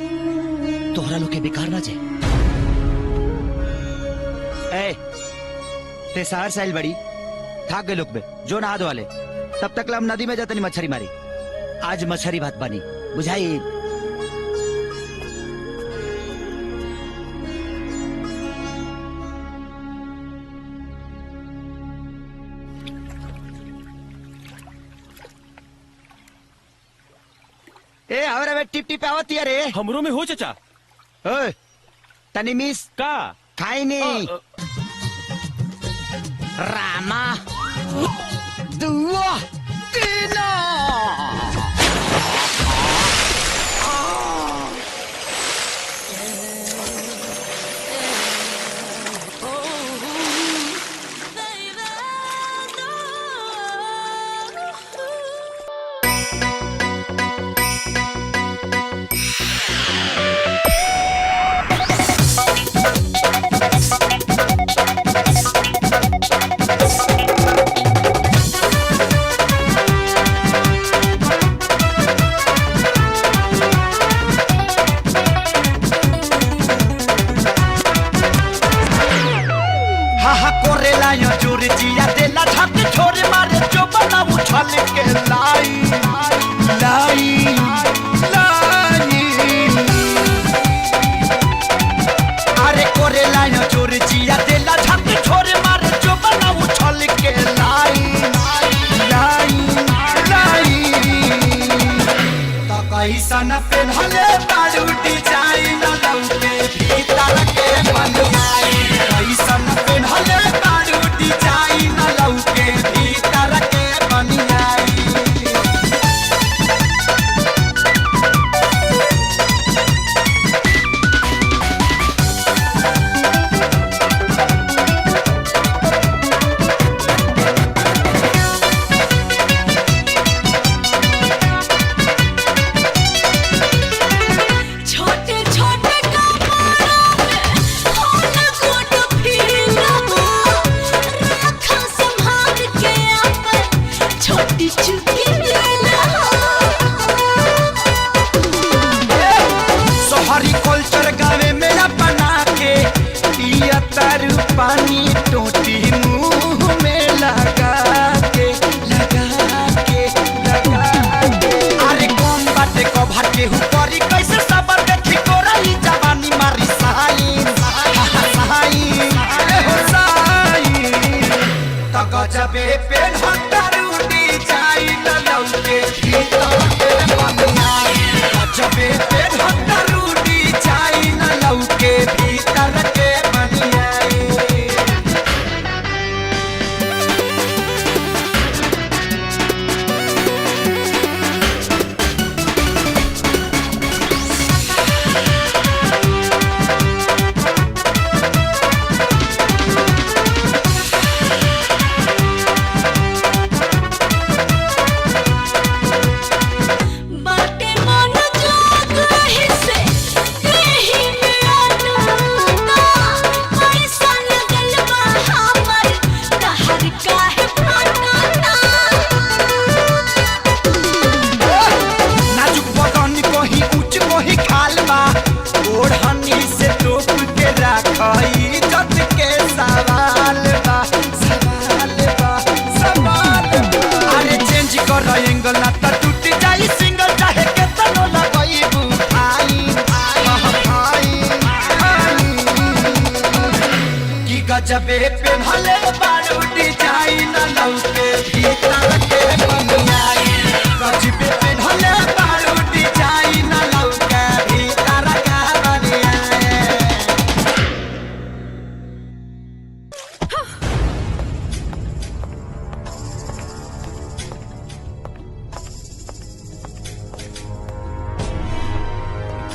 S8: तोहरा लोग के बेकार ना जाए। ए, ते शहर साइल बड़ी थक गए लोग में जो नहा धो वाले। तब तक हम नदी में जाते नहीं मछली मारी। आज मछली भात बनी, बुझाई? ए हमरा में टिप टिप आवती है रे।
S1: हमरो में हो चाचा।
S8: ओए तनी मिस
S1: का
S8: खाई नहीं। रामा दुआ तीना।
S18: सन पेन्हले बारू डिजाइन लौके भीतर के बनवाई। सन पेन्हले बारू डिजाइन लौके भीतर के बनवाई।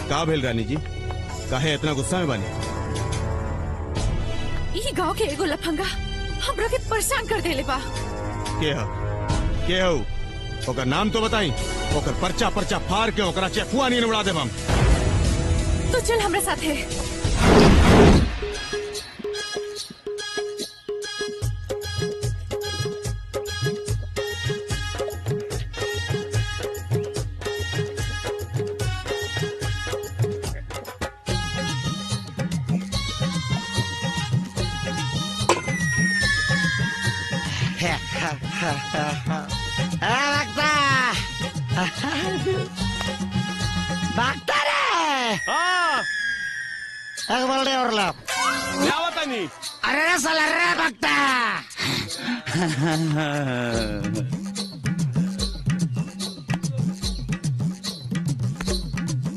S13: का भेल रानी जी, काहे इतना गुस्सा में बानी?
S12: ई गांव के एगो लफंगा हमरा के परेशान कर देले बा।
S13: के हो? ओकर नाम तो बताई, ओकर पर्चा पर्चा फाड़ के ओकरा चेफुआ नहीं उड़ा देब हम।
S12: तो चल हमरा साथे।
S8: भागता रे। एक बोल रहे और लो।
S5: क्या बता नहीं?
S8: अरे रे साला रे भागता।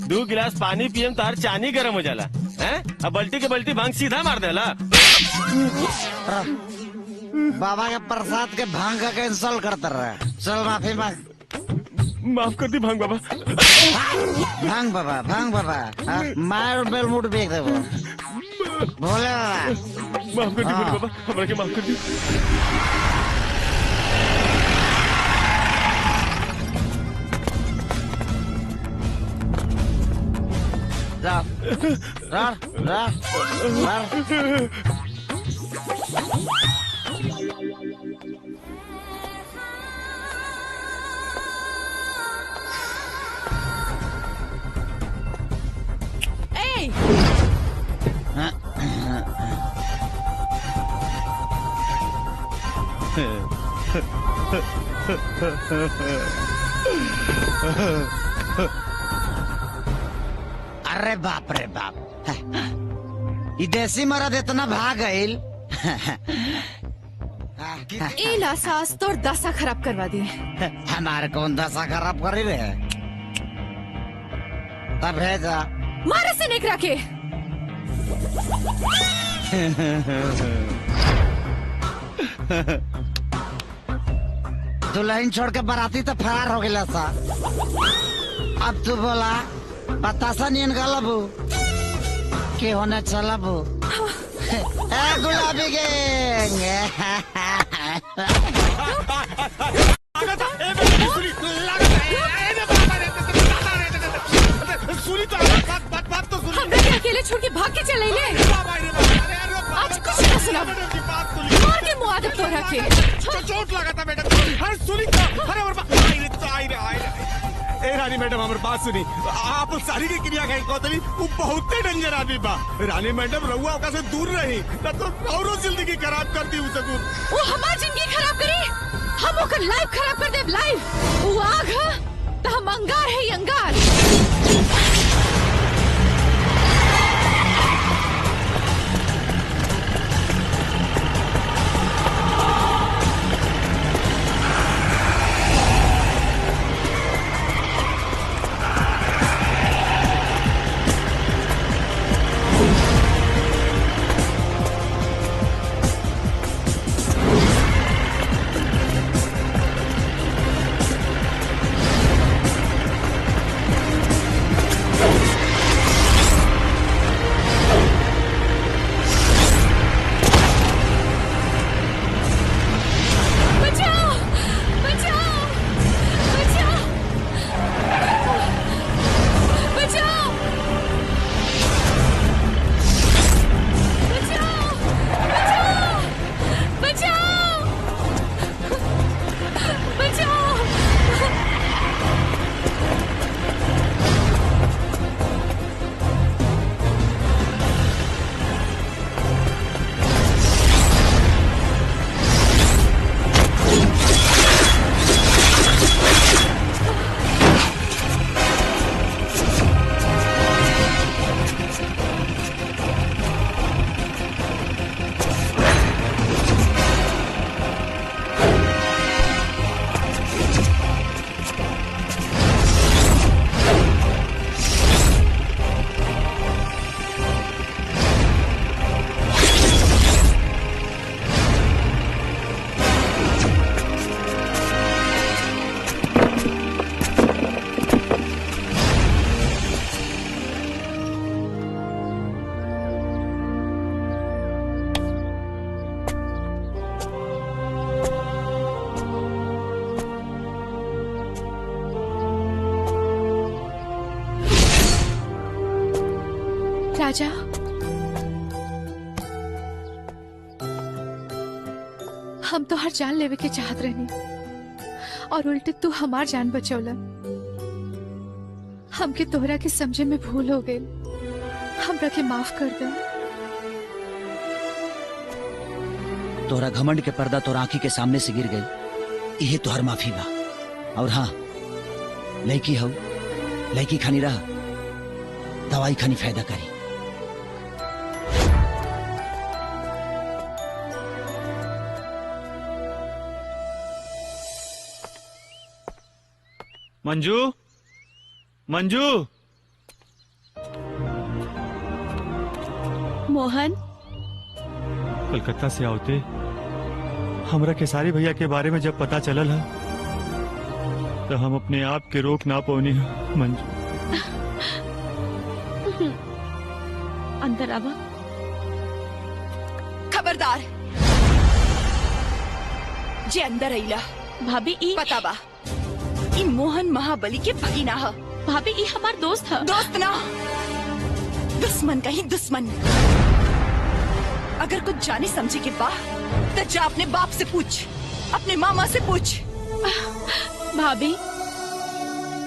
S5: दो गिलास पानी पियम तार चानी गरम हो जाला हैं? अब बल्टी के बल्टी भांग सीधा मार देला।
S8: बाबा के प्रसाद के भांग का कैंसल करता रहा। चल माफी मांग।
S5: माफ कर दी भांग बाबा।
S8: भांग बाबा, भांग बाबा। मार बेलमुट बेच दे वो। भोले बाबा।
S5: माफ कर दी भोले बाबा, हमरा के माफ कर दी।
S8: अरे बाप रे बाप, ये देसी मर्द इतना भाग गईल।
S12: इला सास तोर दशा खराब करवा दी।
S8: हमारे कौन दशा खराब करी रे? तब भेजा
S12: मारे से निकरा के।
S8: दुल्हन छोड़ के बाराती तो फरार हो गया सा। अब तू बोला बतासा नहीं गलबू के होने चलबू। गुलाबी गैंग।
S12: हमरा के अकेले छोड़ के भाग के चले ले। आज कुछ न सुना, मार के मुआ दे तोरा के।
S13: चोट लगा था मैडम। अरे सुनी तो, अरे ए रानी मैडम हमारे बात सुनी। आप सारी की क्रिया कहीं कोतली वो बहुत डेंजर आदमी बा। रानी मैडम रहुआ ओका से दूर रही ना तो औरो जिंदगी खराब कर दी उसको।
S12: वो हमार जिंदगी खराब करी, हम ओकर लाइफ खराब कर देब। लाइफ वो आग है तो हम अंगार है अंगार।
S19: राजा, हम तो हर जान लेवे के चाहत रहनी और उल्टे तू हमार जान बचौला। हमके तोहरा के समझे में भूल हो गई, हमरा के माफ कर दे।
S8: तोहरा घमंड के पर्दा तोरा आंखी के सामने से गिर गई, यही तोहर माफी बा। और हाँ, लड़की हो, लड़की खानी रहा, दवाई खानी फायदा करी।
S2: मंजू, मंजू,
S12: मोहन,
S20: कलकत्ता से आवते हमरा खेसारी भैया के बारे में जब पता चलल है तो हम अपने आप के रोक ना पौनी है। मंजू,
S12: अंदर आवा। खबरदार, जे अंदर आइला। भाभी ई पता बा, ई मोहन महाबली के भगीना है। भाभी ई हमार दोस्त है। दोस्त ना, दुश्मन का ही दुश्मन। अगर कुछ जाने समझे के बा तो जा अपने बाप से पूछ, अपने मामा से पूछ। भाभी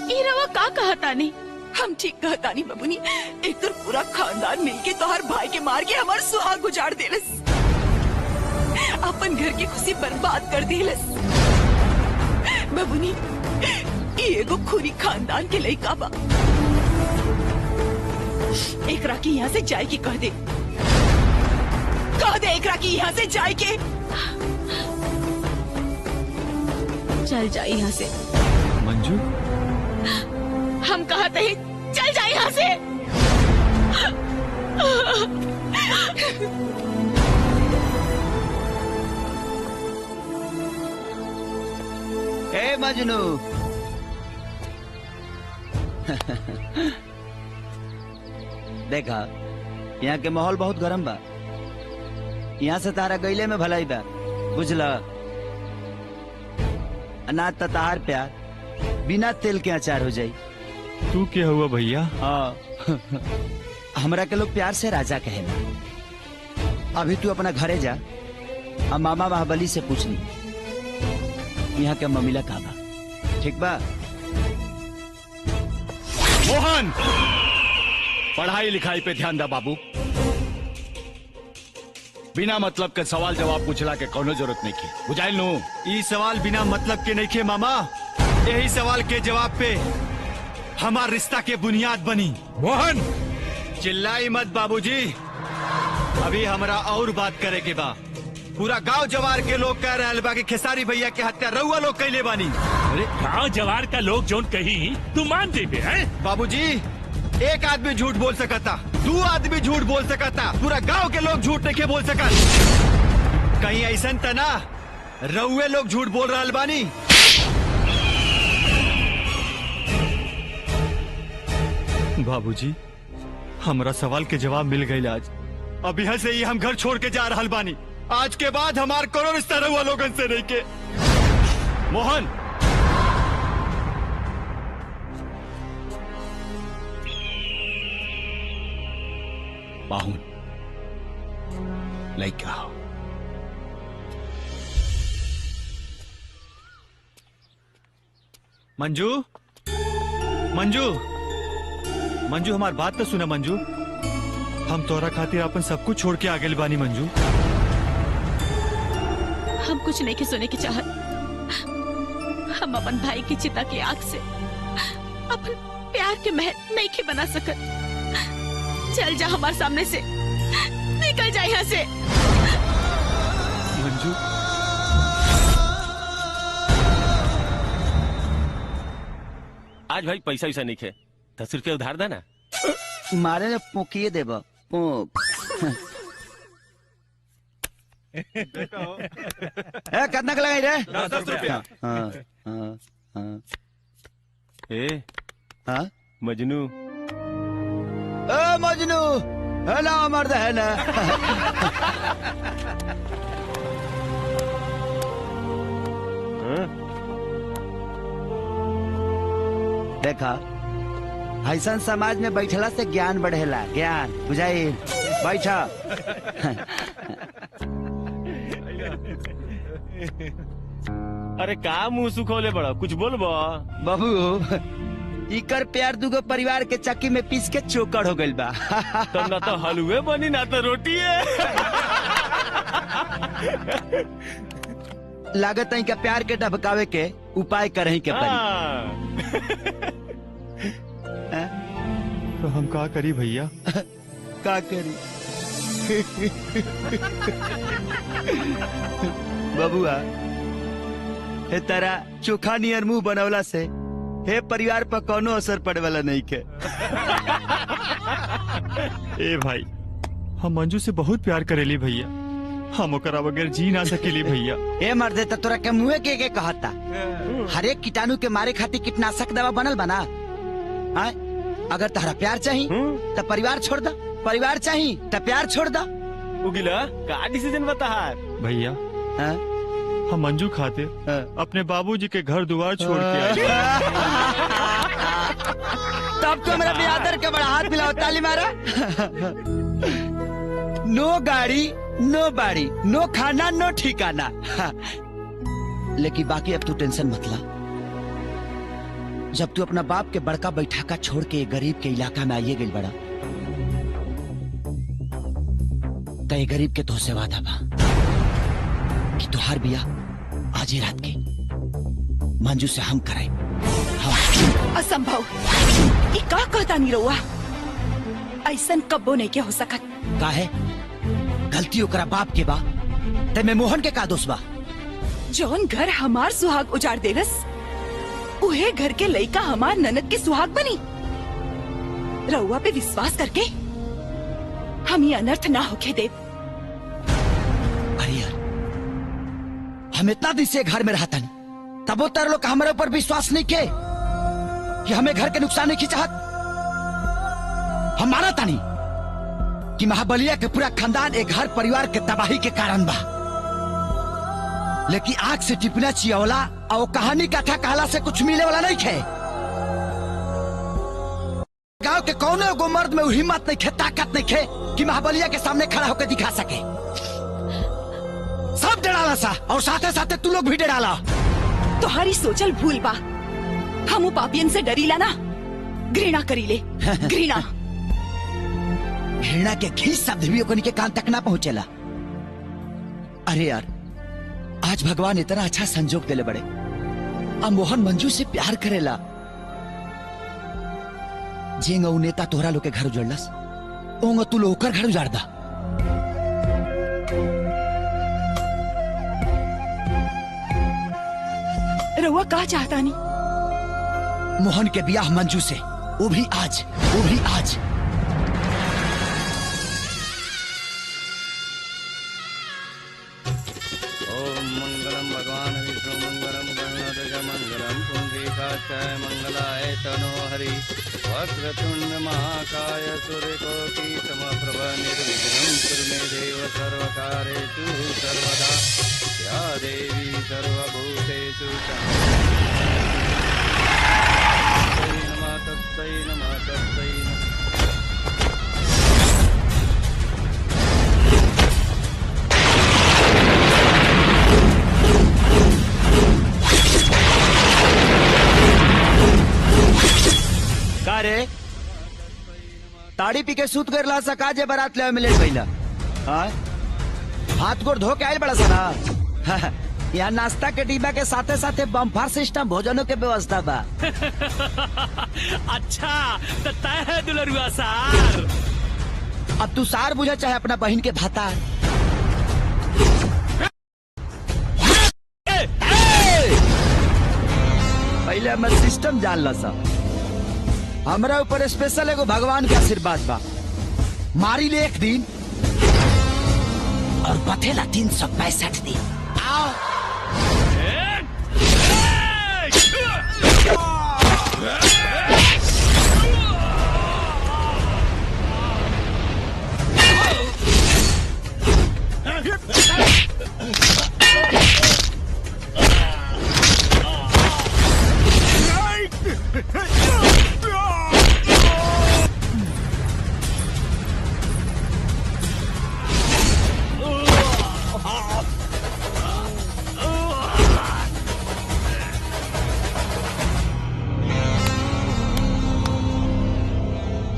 S12: ई रवा का कहतानी? हम ठीक कहतानी बबुनी। एक तो पूरा खानदान मिलके तोहर भाई के मार के हमार सुहाग उजाड़ देलस, अपन घर की खुशी बर्बाद कर देलस। बबुनी ई एगो खूनी खानदान के लइका बा। एकरा की यहाँ से जाए की कह दे, कह दे एकरा की यहाँ से जाए के। चल जाए यहाँ से।
S20: मंजू,
S12: हम कहते हैं चल जाए यहाँ से।
S8: ए मजनू, देखा यहाँ के माहौल बहुत गरम बा, यहाँ से तारा गईले में भलाई बा, बुझला? अनाज तार प्यार बिना तेल के अचार हो जाई।
S20: तू क्या हुआ भैया?
S8: हाँ, हमरा के लोग प्यार से राजा कहेला। अभी तू अपना घरे जा, हम मामा महाबली से पूछ ली यहाँ के ममिला का बा, ठीक बा?
S2: मोहन, पढ़ाई लिखाई पे ध्यान दा बाबू। बिना मतलब के सवाल जवाब पूछला के कोनो जरूरत नहीं की, बुझाइल नु?
S20: ई सवाल बिना मतलब के नहीं खे मामा, यही सवाल के जवाब पे हमार रिश्ता के बुनियाद बनी।
S3: मोहन,
S20: चिल्लाई मत बाबूजी, अभी हमरा और बात करे के बा। पूरा गांव जवार के लोग कह रहे बा कि खेसारी भैया के हत्या रउआ लोग कैले बानी।
S6: अरे गांव जवार का लोग जोन कही तू मान देबे हैं?
S20: बाबूजी, एक आदमी झूठ बोल सकता, दो आदमी झूठ बोल सकता, पूरा गांव के लोग झूठ नहीं बोल सकत। कहीं ऐसा तना रउए लोग झूठ बोल रहा बानी? बाबूजी, हमरा सवाल के जवाब मिल गई आज। अब यहाँ से ही हम घर छोड़ के जा रहा बानी। आज के बाद हमार कोनो रिश्ता रउआ लोगन से नहीं के।
S2: मोहन, बाहुन लइका हो।
S20: मंजू, मंजू, मंजू, हमार बात तो सुना मंजू। हम तोरा खातिर अपन सब कुछ छोड़ के आगे बानी मंजू।
S12: हम कुछ नहीं के सुने की चाहत। हम अपन भाई की चिता की आग से अपन प्यार के महल नहीं के बना सकत। चल जा हमारे सामने से, निकल जा यहाँ से।
S20: मंजू,
S5: आज भाई पैसा वैसा नहीं खे, 10 रुपया उधार देना।
S8: मारे ने पोकिए देबा पोक। कितना का लगाई रे?
S5: 10 रुपया।
S8: हाँ, हाँ, हाँ।
S5: ए,
S8: हाँ?
S5: मजनू।
S8: ए मजनू, है ना मर्द है ना? देखा, ऐसा समाज में बैठला से ज्ञान बढ़ेला, ज्ञान बुझाई। बैठा।
S2: अरे का मुंह सुखोले बड़ा, कुछ बोलबो?
S8: बाबू इकर प्यार दुगो परिवार के चक्की में पीस के चोकर हो गइल बा।
S2: तो ना तो हलवे बनी ना तो रोटी है।
S8: लागत है का प्यार के ढबकावे के उपाय करही के पड़ी।
S20: तो हम का करी भैया?
S8: का करी? बबुआ हे तारा चोखा नियर मुंह बनवला से हे परिवार पर कोनो असर पड़े वाला नहीं के।
S20: ए भाई, हम मंजू से बहुत प्यार करेली भैया, हम ओकरा बगैर जी ना सकेली भैया।
S8: ए मर्दे तो तोरा के मुंह के कहता हर एक कीटाणु के मारे खातिर कीटनाशक दवा बनल बना। अगर तहरा प्यार चाहिए तो परिवार छोड़ दा, परिवार चाहिए तो प्यार छोड़ दा।
S2: उगिला का डिसीजन बता
S20: भैया? हम मंजू खाते अपने बाबूजी के घर द्वार छोड़ के आए।
S8: तब तो मेरा बियादर के बड़ा हाथ मिलाओ, ताली मारा। नो गाड़ी, नो बाड़ी, नो खाना, नो ठिकाना। लेकिन बाकी अब तू टेंशन मत ला। जब तू अपना बाप के बड़का बैठाका छोड़ के गरीब के इलाका में आइए गई बड़ा, तो ये गरीब के तो से वादा बा कि तुहार बिया आज ही रात के मंजू से हम कराए।
S12: असंभव। ये का कहता नहीं रहुआ? ऐसा कब्बो नहीं के हो सकत।
S8: का है गलती ओकरा बाप के बा ते में मोहन के का दोष बा?
S12: जौन घर हमार सुहाग उजाड़ देलस उहे घर के लइका हमार ननद के सुहाग बनी। रहुआ पे विश्वास करके हम ये अनर्थ ना होके दे।
S8: अरे यार, हम इतना दिन से घर में रहता नहीं, तब वो तार लोग हमारे ऊपर विश्वास नहीं के कि हमें घर के नुकसान नहीं की चाहत। हम माना था नहीं कि महाबलिया के पूरा खानदान एक घर परिवार के तबाही के कारण बा, लेकिन आग से टिपना चियवला और कहानी कथा कहला से कुछ मिले वाला नहीं खे। गांव के कौने गो मर्द में हिम्मत नहीं खे, ताकत नहीं खे कि महाबलिया के सामने खड़ा होकर दिखा सके। सब डराला सा और साथे साथे तू लोग भी डराला।
S12: तुम्हारी सोचल भूल बा। हम पापियन से डरीला ना, घृणा करीले। घृणा
S8: घृणा के घी शब्द भी ओकनी के कान तक ना पहुंचेला। अरे यार, आज भगवान इतना अच्छा संजोग देले बड़े। अब मोहन मंजू से प्यार करेला। जेंगा उ नेता तोहरा लोग के घर उजड़लस, ओंगा तू लोग घर उजाड़ दा।
S12: रहुआ का चाहता नहीं?
S8: मोहन के ब्याह मंजू से, वो भी आज, वो भी आज।
S2: ओम मंगलम भगवान विष्णु मंगलम गणनाथ मंगलम पुंडरीकाक्षाय मंगलाय तनो हरि वक्रतुंड महाकाय सूर्यकोटि समप्रभ निर्विघ्नं कुरु मे देव सर्वकार्येषु सर्वदा या देवी सर्वभूतेषु तस्मै नमः तस्मै नमः।
S8: का रे ताड़ी पी के सूत कर ला सका जे बारात ले मिले पहिला। हाथ गोड़ धो के आयल बड़ा सारा। यहाँ नाश्ता के डिब्बा के साथे साथे बम्फर सिस्टम भोजनों के व्यवस्था बा।
S6: अच्छा तो तय है दुलरुआ सार।
S8: अब तू सार बुझा चाहे अपना बहन के भाता। पहले हमारे सिस्टम जान ला सा। हमारा ऊपर स्पेशल एगो भगवान के आशीर्वाद बा। मारी ले एक दिन और बथेला 365 दिन। आओ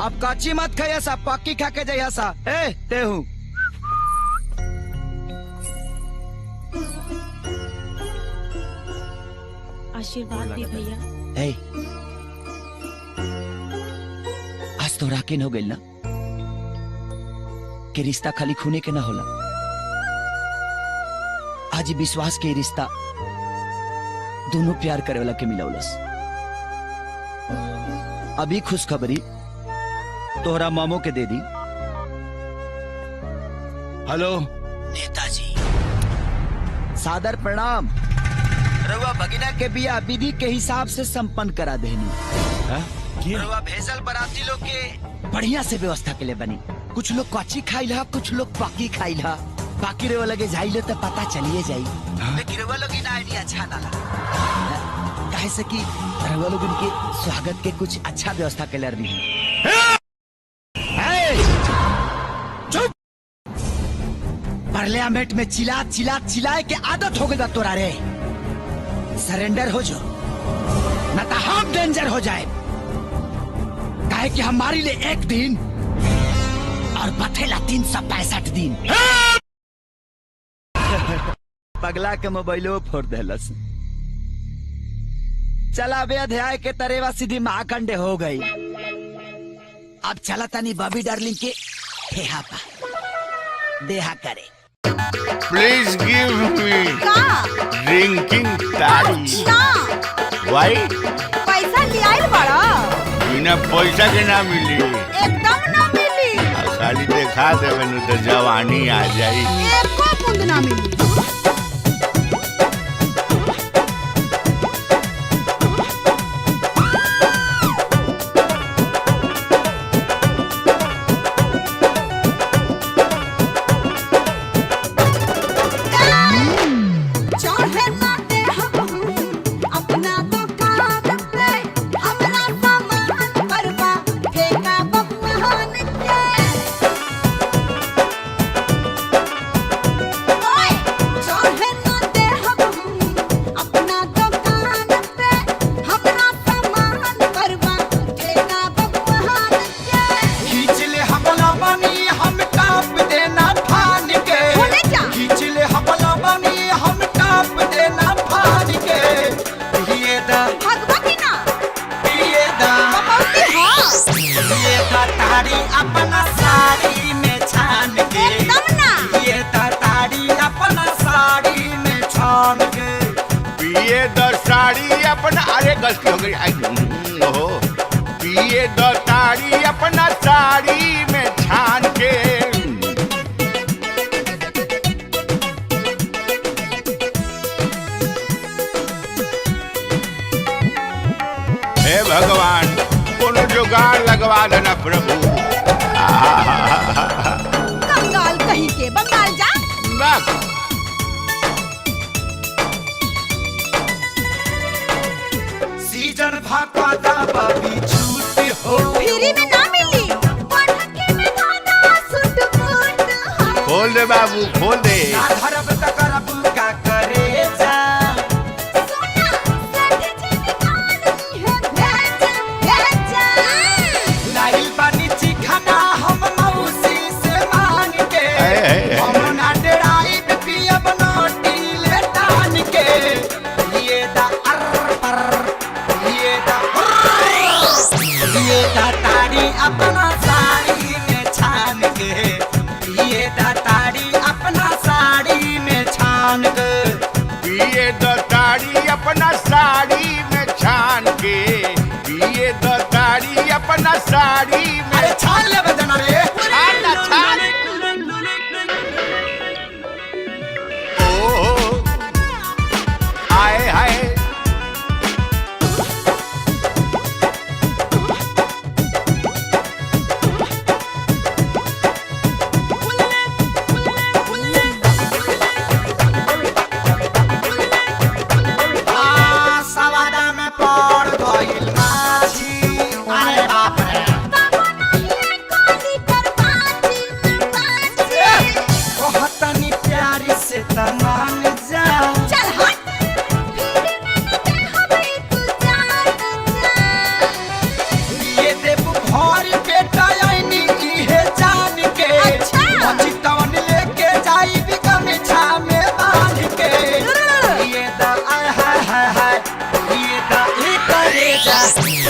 S8: अब काची मत खाइया सा, पक्की खा के जाइया सा। ए ते हूँ
S15: आशीर्वाद दे भैया।
S8: ए, आज तो राकिन हो गई ना कि रिश्ता खाली खूने के ना होला। आज विश्वास के रिश्ता दोनों प्यार करे वाला के मिलावलस। अभी खुशखबरी तोहरा मामो के दे दी। हेलो नेताजी, सादर प्रणाम। रउआ भगिना के बिया विधि के हिसाब से संपन्न करा देनी। रउआ भेजल बराती लोग के बढ़िया से व्यवस्था के लिए बनी। कुछ लोग कच्ची खाइल हा, कुछ लोग पक्की खाइल हा। बाकी रउआ लगे जाइले तो पता चलिए जाई। लेकिन रउआ लोग ना आइडिया अच्छा ना लगा, काहे से कि रउआ लोग उनके स्वागत के कुछ अच्छा व्यवस्था के लिए रही। चुप! पार्लियामेंट में चिल्लाए के आदत हो गई तोरा रे। सरेंडर हो जो, न तो हम डेंजर हो जाए। काहे कि हमारे लिए एक दिन और बथेला 365 दिन। पगला के मोबाइलो फोड़ देलस। चला बे अध्याय के तरेवा सीधी महाकंडे हो गई। अब चला तनी बॉबी डार्लिंग के हेहा पा देहा करे।
S21: Please give me drinking ताड़ी। Why?
S12: पैसा ले आइल बड़ा।
S21: बिना पैसा के ना मिली।
S12: एकदम ना मिली।
S21: खाली देखा देवे नु तो जवानी आ जाई।
S12: एको बूंद ना मिली।
S21: अरे गलती हो गई। ओहो, पिए दो ताड़ी अपना साड़ी में छान के। हे भगवान, कोनो जुगाड़ लगवा देना प्रभु।
S12: कंगाल कहीं के बंगाल जा।
S18: सीजन भाका दाबा भी छूट हो।
S12: फ्री में ना मिली। पढ़के में दादा सुट फूट हो।
S21: खोल दे बाबू, खोल दे।
S18: ना धरब त करब का करे जा।
S12: सोना सट जी निकाली है भेजा।
S18: लाइल बानी चिखाना हम मौसी से मांग के। हम ना डराई पियब नोटी ले टान के। ये दा ये ताड़ी अपना साड़ी में छान के। ये ताड़ी अपना साड़ी में छान के।
S21: पिए दो ताड़ी अपना साड़ी में छान के। पिए दो ताड़ी अपना साड़ी में।
S18: अरे छान ले बजना रे।
S21: छान ना छान। ओहो, आए हाय।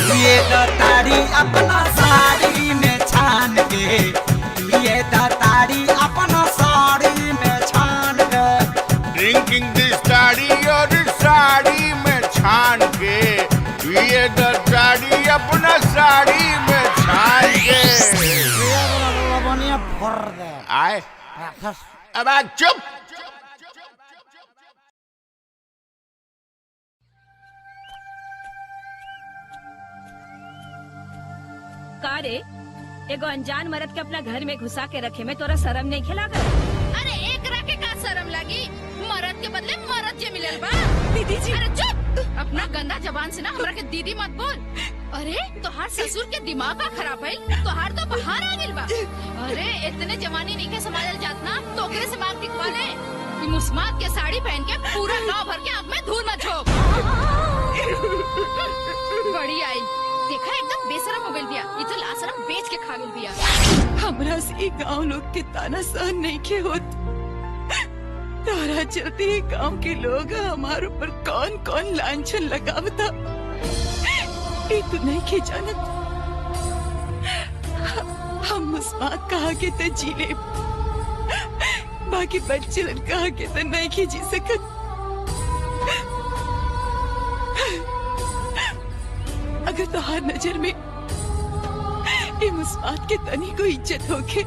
S18: ये ताड़ी अपना साड़ी में छान के, ये ताड़ी अपना साड़ी में छान के,
S21: ड्रिंकिंग दिस ताड़ी और साड़ी में छान के, ये ताड़ी अपना साड़ी में छान के। आए अब चुप।
S15: का रे एगो अनजान मर्द के अपना घर में घुसा के रखे में तोरा शर्म नहीं खिला कर?
S9: अरे एक रखे का शर्म लगी, मर्द के बदले मर्द जे मिलल बा। दीदी जी अरे चुप, अपना गंदा जबान से ना हमरा के दीदी मत बोल। अरे तोहार ससुर के दिमाग का खराब है, तोहार तो बाहर आ गेल बा। अरे इतने जवानी नहीं के संभालल जात ना, तो ओकरे से मांग टिकवा ले। ई मुस्मात के साड़ी पहन के पूरा गांव भर के आंख में धूल मत झोंक। बड़ी आई देखा एकदम बेशरम हो गइल बिया, ई तो लाशरम बेच के खा गेल बिया।
S12: हमरा से गांव लोग के ताना सहन नहीं के होत। तारा चलते ही गांव के लोग हमारे ऊपर कौन कौन लांछन लगावता, ये तो नहीं के जानत। हम मुस्मात कहा के तो जी ले, बाकी बच्चे कहा के तो नहीं के जी सकत। अगर तोहार नजर में ये मुस्मात के तनी को इज्जत होके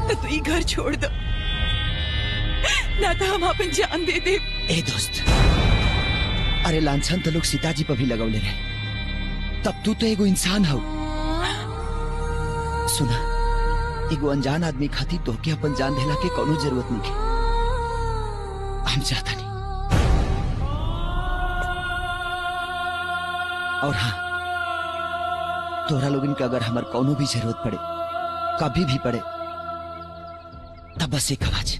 S12: तो तू ये घर छोड़ दो, ना तो हम अपन जान दे दे।
S8: ए दोस्त, अरे लांछन तो लोग सीताजी पर भी लगौले रहे, तब तू तो एगो इंसान हो। सुना, एगो अनजान आदमी खातिर तोहके अपन जान देला के कोनो जरूरत नहीं है। हम चाहता नहीं। और हाँ, तोरा लोगन के अगर हमार कोनो भी जरूरत पड़े, कभी भी पड़े, तब बस एक आवाज,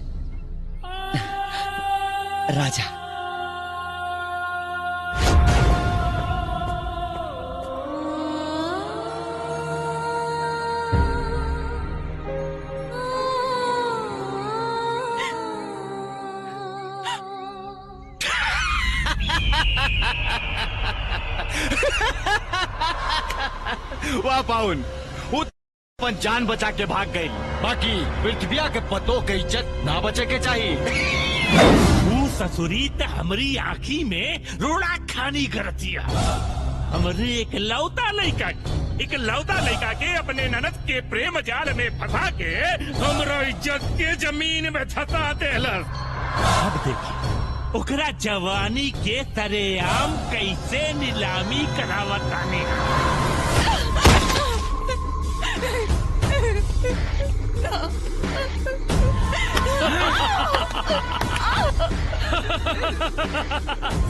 S8: राजा।
S2: वाह पाउन, वो अपन जान बचा के भाग गई, बाकी पृथ्विया के पतों के इज्जत ना बचे के चाहिए।
S14: तू ससुरी ते हमरी आँखी में रोड़ा खानी करतिया। हमरे एक लौता लड़का के अपने ननद के प्रेम जाल में फंसा के हमरा इज्जत के जमीन में धसा देलस। अब देखिए ओकरा जवानी के सरेआम कैसे नीलामी करावतानी।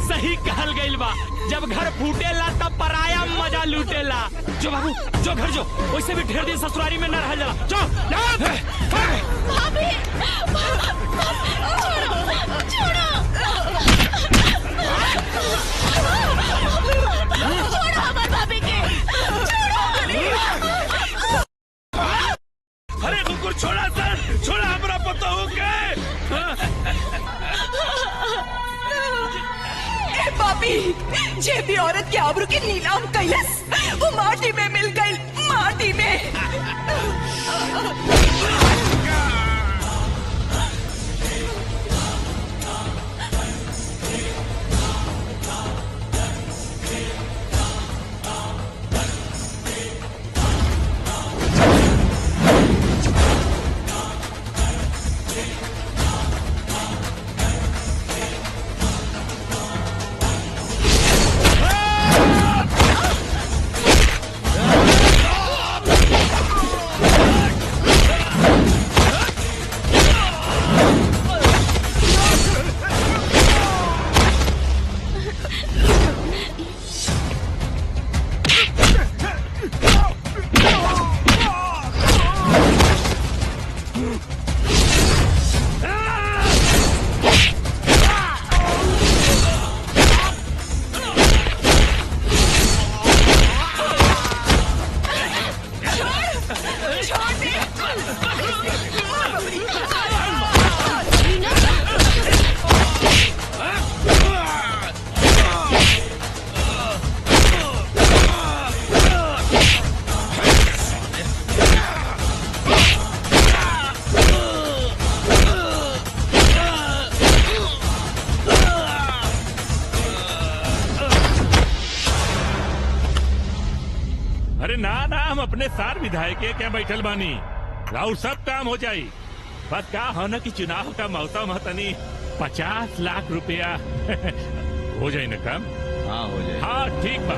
S6: सही कहल गइल बा, जब घर फूटेला तब पराया मजा लूटेला। जो बाबू जो घर जो, वैसे भी ढेर दिन ससुरारी में न रह जाला।
S9: भाभी छोड़ो हमार भाभी के,
S14: अरे कुकुर छोड़ा सर, छोड़ा हमरा पता हो गए।
S12: पापी, जे भी औरत के आबरू के नीलाम कैलस, वो माटी में मिल गई, माटी में।
S14: अरे ना ना, हम अपने सार विधायक के क्या बैठल बानी, राउर सब काम हो जाई। बस क्या हो न कि चुनाव का मौसम है, तनी 50 लाख रुपया हो जाए न काम।
S2: हाँ हो जाए।
S14: हाँ ठीक बा।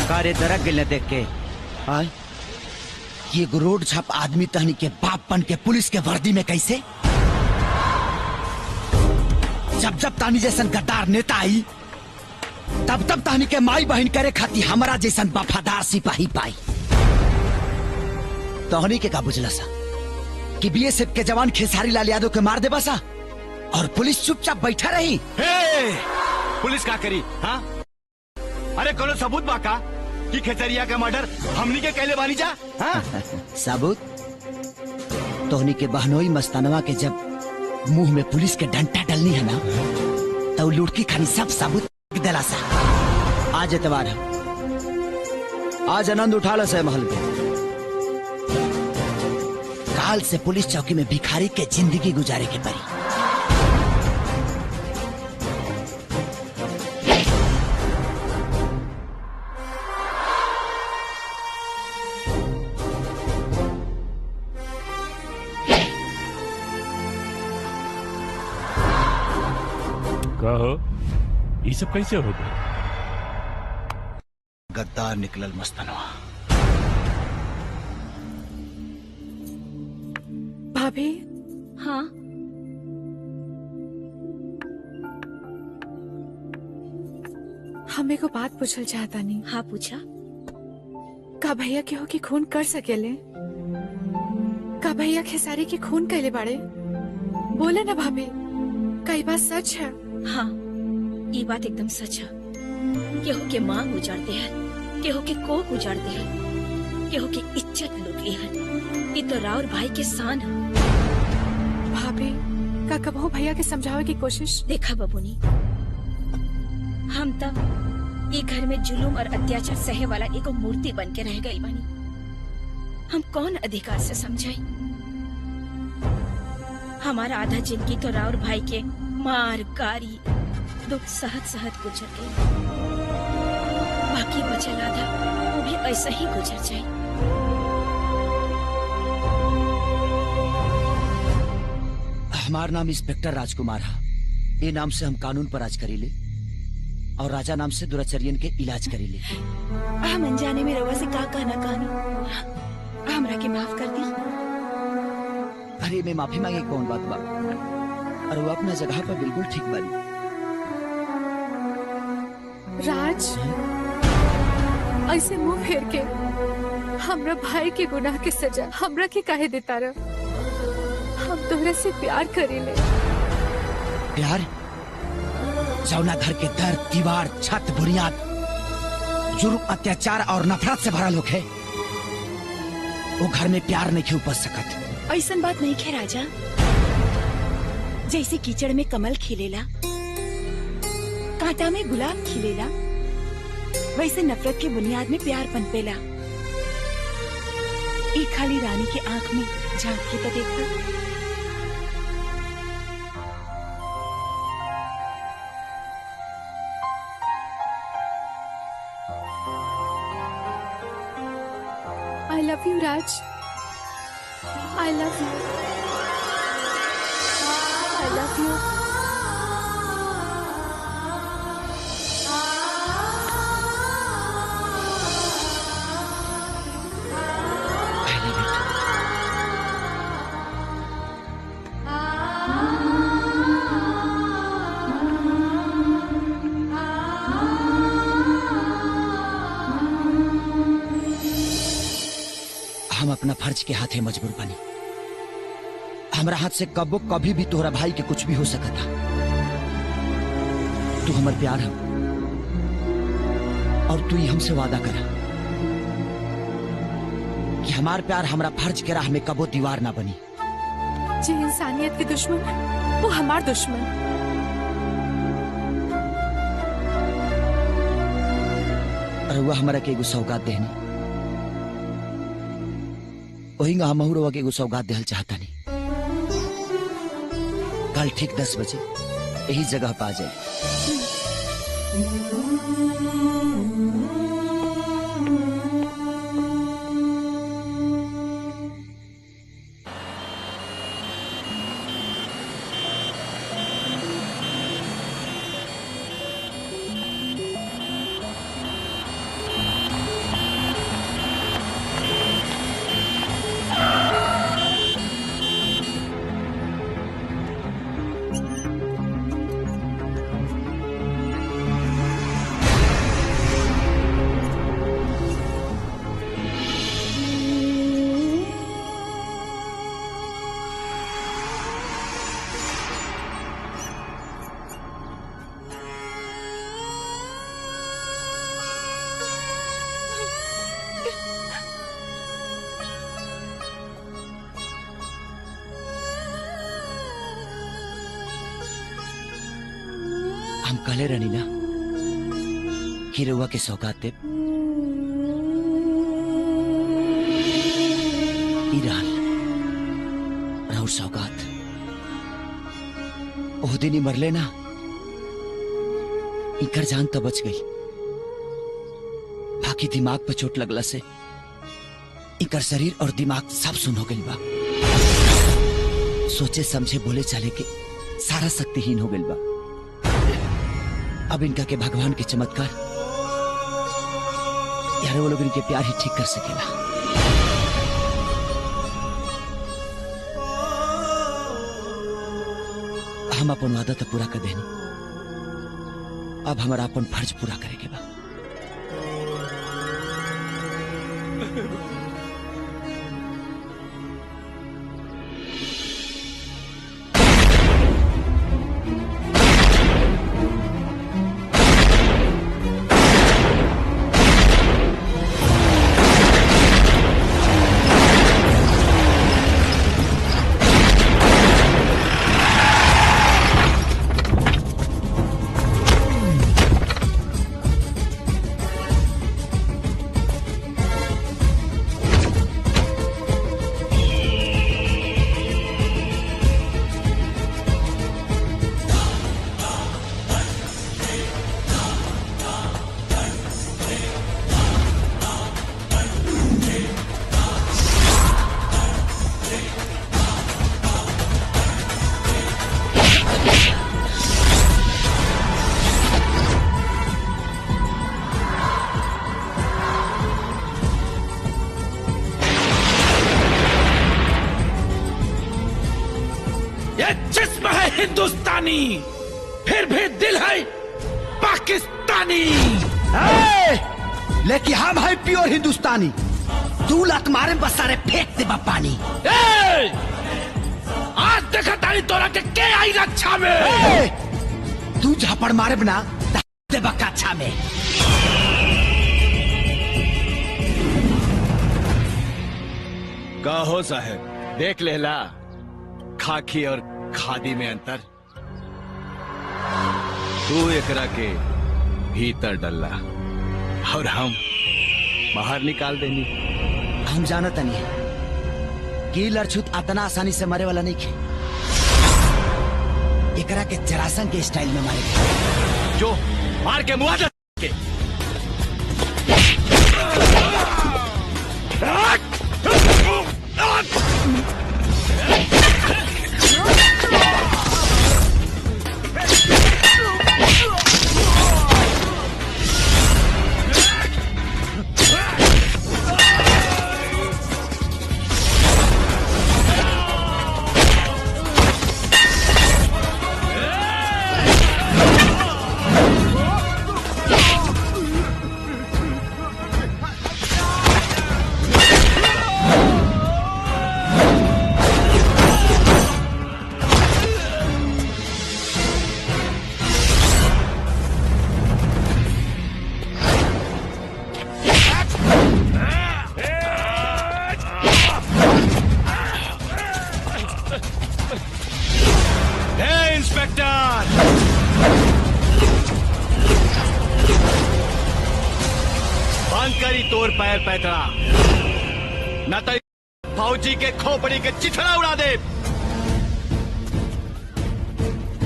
S8: कारे दरक गिल देख के आय ये रोड छाप आदमी तहनी के बाप बन के पुलिस के वर्दी में कैसे? जब जब तानी जैसन गद्दार नेता आई तब तब तानी के माई बहन करे खाती हमारा जैसन वफादार सिपाही पाई। तोहनी के का बुझला सा कि बीएसएफ के जवान खेसारी लाल यादव के मार दे बसा और पुलिस चुपचाप बैठा रही?
S20: पुलिस का करी? हाँ अरे कोनो सबूत बाका कि खेतरिया का मर्डर हमनी के कहले बानी जा? हाँ?
S8: सबूत तोहनी के बहनोई मस्तानवा के जब मुंह में पुलिस के डंटा डलनी है ना तो लुड़की खानी सब सबूत दिला सा। आज एतवार है, आज आनंद उठा लो महल के। काल से पुलिस चौकी में भिखारी के जिंदगी गुजारे के परी।
S14: कहो ये सब कैसे हो गया?
S8: गद्दार निकलल मस्तानवा।
S19: भाभी।
S15: हाँ
S19: हमें को बात पूछल चाहता नहीं।
S15: हाँ पूछा।
S19: का भैया के हो कि खून कर सकेले? का भैया खेसारी के खून कैले बाड़े? बोले ना भाभी, कई बात सच है।
S15: हाँ ये बात एकदम सच है। केहू के मांग उजाड़ते हैं, केहू के कोख उजाड़ते हैं, केहू की इज्जत लूट ली है। ये तो राउर भाई के शान है।
S19: भाभी का कबहू भैया के समझावे की कोशिश?
S15: देखा बबूनी, हम तब ये घर में जुलूम और अत्याचार सहे वाला एक मूर्ति बन के रह गई बानी। हम कौन अधिकार से समझाई? हमारा आधा जिंदगी तो राउर भाई के मार गारी दुख सहत सहत गुजर गई। बाकी बचल आधा वो भी ऐसा ही गुजर जाए।
S8: हमार नाम इंस्पेक्टर राजकुमार है। ये नाम से हम कानून पर राज करीले और राजा नाम से दुराचर्यन के इलाज करीले।
S12: हम अनजाने में रवा से का कहना कहानी, हमरा के माफ कर दी।
S8: अरे मैं माफी मांगे कौन बात बा? और वो अपना जगह पर बिल्कुल ठीक बानी।
S19: राज ऐसे मुंह फेर के हमरा भाई के गुनाह के सजा हमरा के काहे देता रह? हम तोहरा से प्यार करीले।
S8: प्यार? जौना घर के दर दीवार छत बुनियाद जुर्म अत्याचार और नफरत से भरा लोग है, वो घर में प्यार नहीं क्यों उपज सकत?
S12: ऐसा बात नहीं खे राजा। जैसे कीचड़ में कमल खिलेला, कांटा में गुलाब खिलेला, वैसे नफरत के बुनियाद में प्यार पनपेला। एक खाली रानी के आंख में झांक के तो देखता।
S19: I love you, Raj. I love you. I love you.
S8: हम अपना फर्ज के हाथे मजबूर बनी। हमरा हाथ से कबो कभी भी तोहरा भाई के कुछ भी हो सकता। तू हमार प्यार है और तू ही हमसे वादा करा कि हमार प्यार हमरा फर्ज के राह में कबो दीवार ना बनी।
S19: जे इंसानियत के दुश्मन वो हमार दुश्मन।
S8: रउआ हमरा के एगो सौगात देहनी, वही हमहू रउआ के एगो सौगात देहल चाहतानी। कल ठीक 10 बजे यही जगह पे आ जाए। हम कहले रहनी ना कि रउआ के सौगात देब। ई रहल राउर सौगात। ओह दिन ही मरले ना, इनकर जान तो बच गई, बाकी दिमाग पे चोट लगला से इनकर शरीर और दिमाग सब सुन हो गई बा। सोचे समझे बोले चले के सारा शक्तिहीन हो गई बा। अब इनका के भगवान के चमत्कार यार वो लोग इनके प्यार ही ठीक कर सकेला। हम अपन वादा तो पूरा कर देनी, अब हमारा अपन फर्ज पूरा करेंगे बा।
S14: हिंदुस्तानी फिर भी दिल है पाकिस्तानी।
S8: लेकिन हम है प्योर हिंदुस्तानी। तू लत मारे बस सारे फेंक दे पानी।
S14: आज देखा तारी तोरा के आई रक्षा में।
S8: तू झापड़ मारे बना दे बक्का में।
S2: का हो साहब, देख लेला खाकी और खादी में अंतर। तू एकरा के भीतर डल्ला और हम बाहर निकाल देनी।
S8: हम जानत नहीं कि लड़छुत इतना आसानी से मरे वाला नहीं खे। एकरा के जरासन के स्टाइल में मारे
S2: जो मार के मुआवजा के। भंग करी तोर पैर पैतरा, न तो फौजी के खोपड़ी के चिथड़ा उड़ा दे।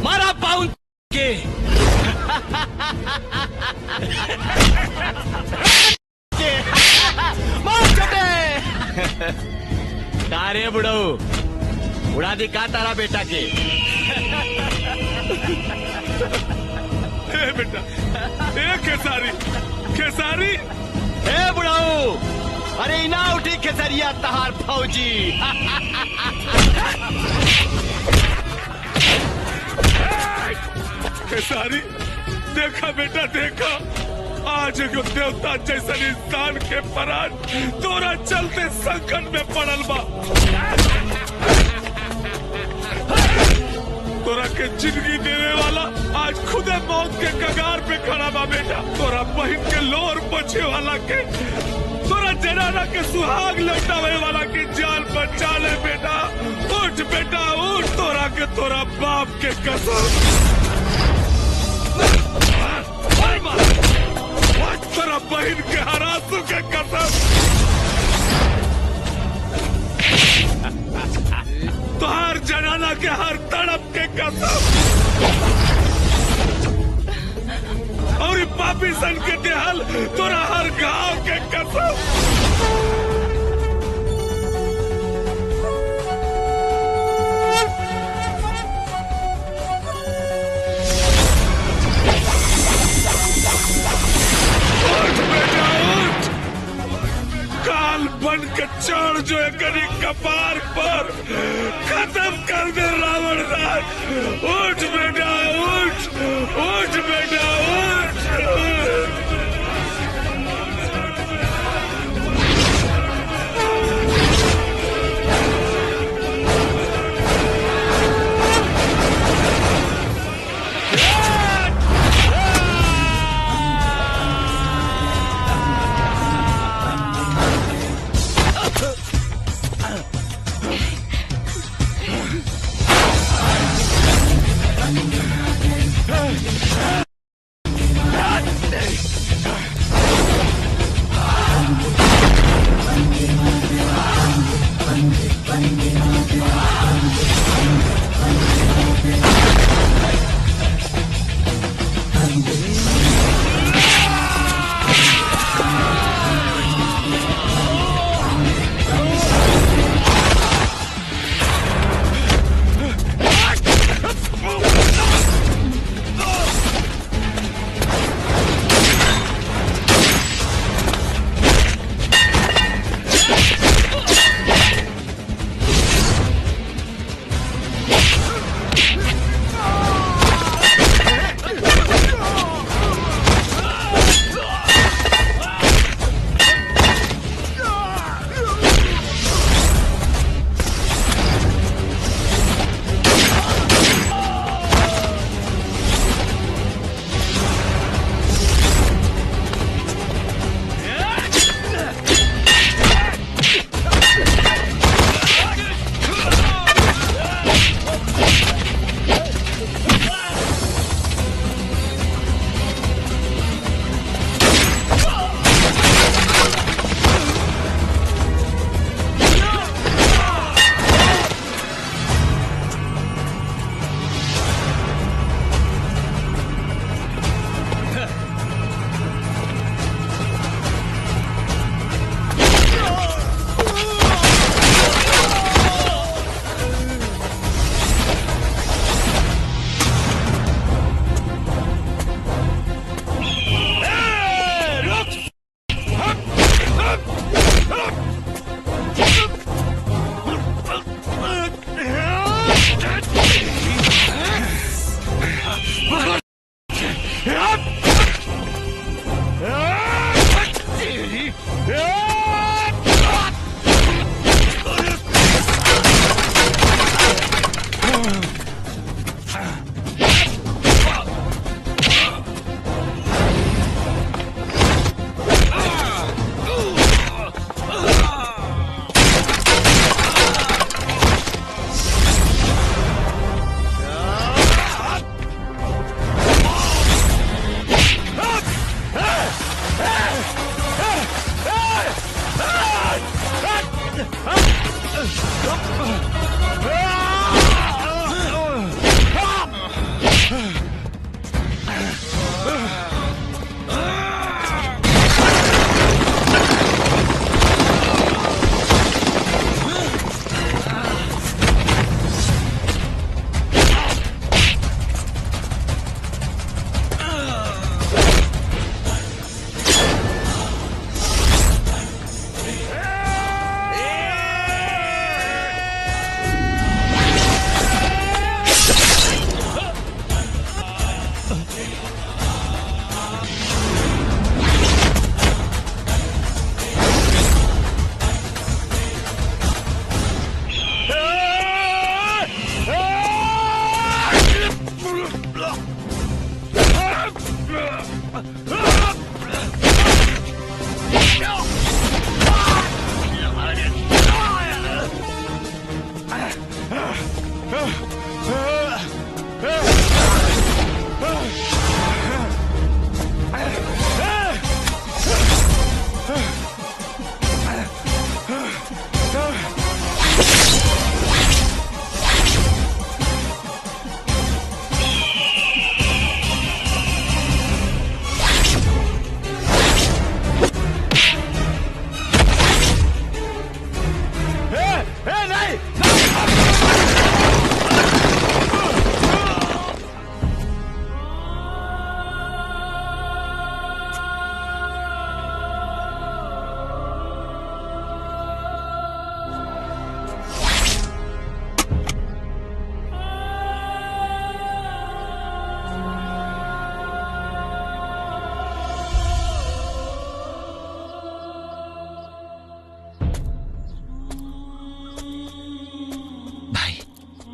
S2: मारा पाउन के मार चटे। तारे बुढ़ऊ उड़ा दी का तारा बेटा के।
S5: बेटा खेसारी खेसारी
S2: ए बुढ़ाऊ, अरे इना उठी खेसरिया तहार फौजी।
S5: खेसारी देखा बेटा देखा, आज एगो देवता जैसा इंसान के परान तोरा चलते संकट में पड़ल बा। तोरा के जिंदगी देने वाला आज खुदे मौत के कगार पे खड़ा बा बेटा। तोरा बहन के लोर बचे वाला के, तोरा जनाना के सुहाग लौटावे वाला की जान बचा ले बेटा। उठ बेटा उठ, तोरा के तोरा बाप के कसम। तोरा बहन के हरासू के कसम। तोहार जनाना के हर तड़प के कसम। और पापी सन के देहल तोरा हर गांव के कसम। काल बन के चढ़ जो करी कपार पर, खत्म कर दे रावण राज। उठ बेटा उठ, उठ बेटा उठ।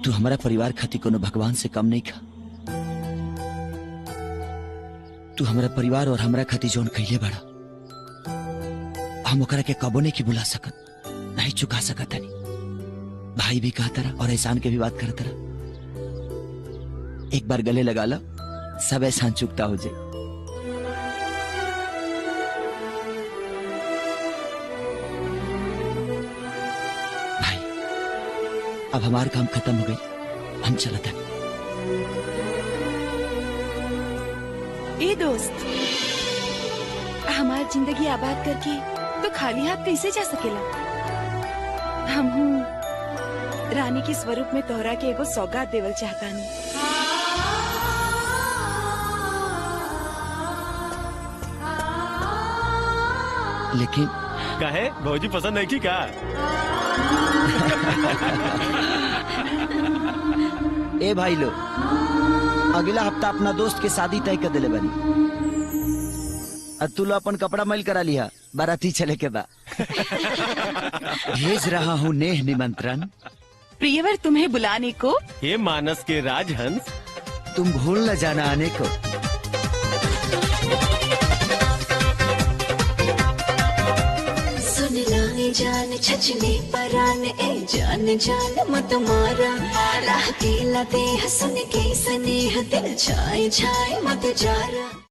S8: तू हमारा परिवार खातिर कोनो भगवान से कम नहीं खा। तू हमारा परिवार और हमरा खातिर जोन कइले बड़ा, हम ओकरा के कबो नहीं की बुला सकत, नहीं चुका सकत हनी। भाई भी कहा तरह और एहसान के भी बात कर तरह। एक बार गले लगा लो, सब एहसान चुकता हो जाए। अब हमारा काम खत्म हो गई, हम चलते हैं।
S12: ए दोस्त, हमार जिंदगी आबाद करके तो खाली हाथ कैसे जा सकेला? हम रानी के स्वरूप में तोहरा के एगो सौगात देवल चाहतानी।
S8: लेकिन
S20: काहे भौजी पसंद नहीं की का?
S8: ए भाई लो, अगला हफ्ता अपना दोस्त के शादी तय कर दिले बनी। और तू लो अपन कपड़ा मैल करा लिया, बाराती चले के बा। भेज रहा हूँ नेह निमंत्रण,
S12: प्रियवर तुम्हें बुलाने को।
S20: हे मानस के राजहंस,
S8: तुम भूल न जाना आने को।
S17: सुन लाए जान छचने परान ए जान जान मत मारा राह दिला दे हसन के स्नेह दिल छाए छाए मत जारा।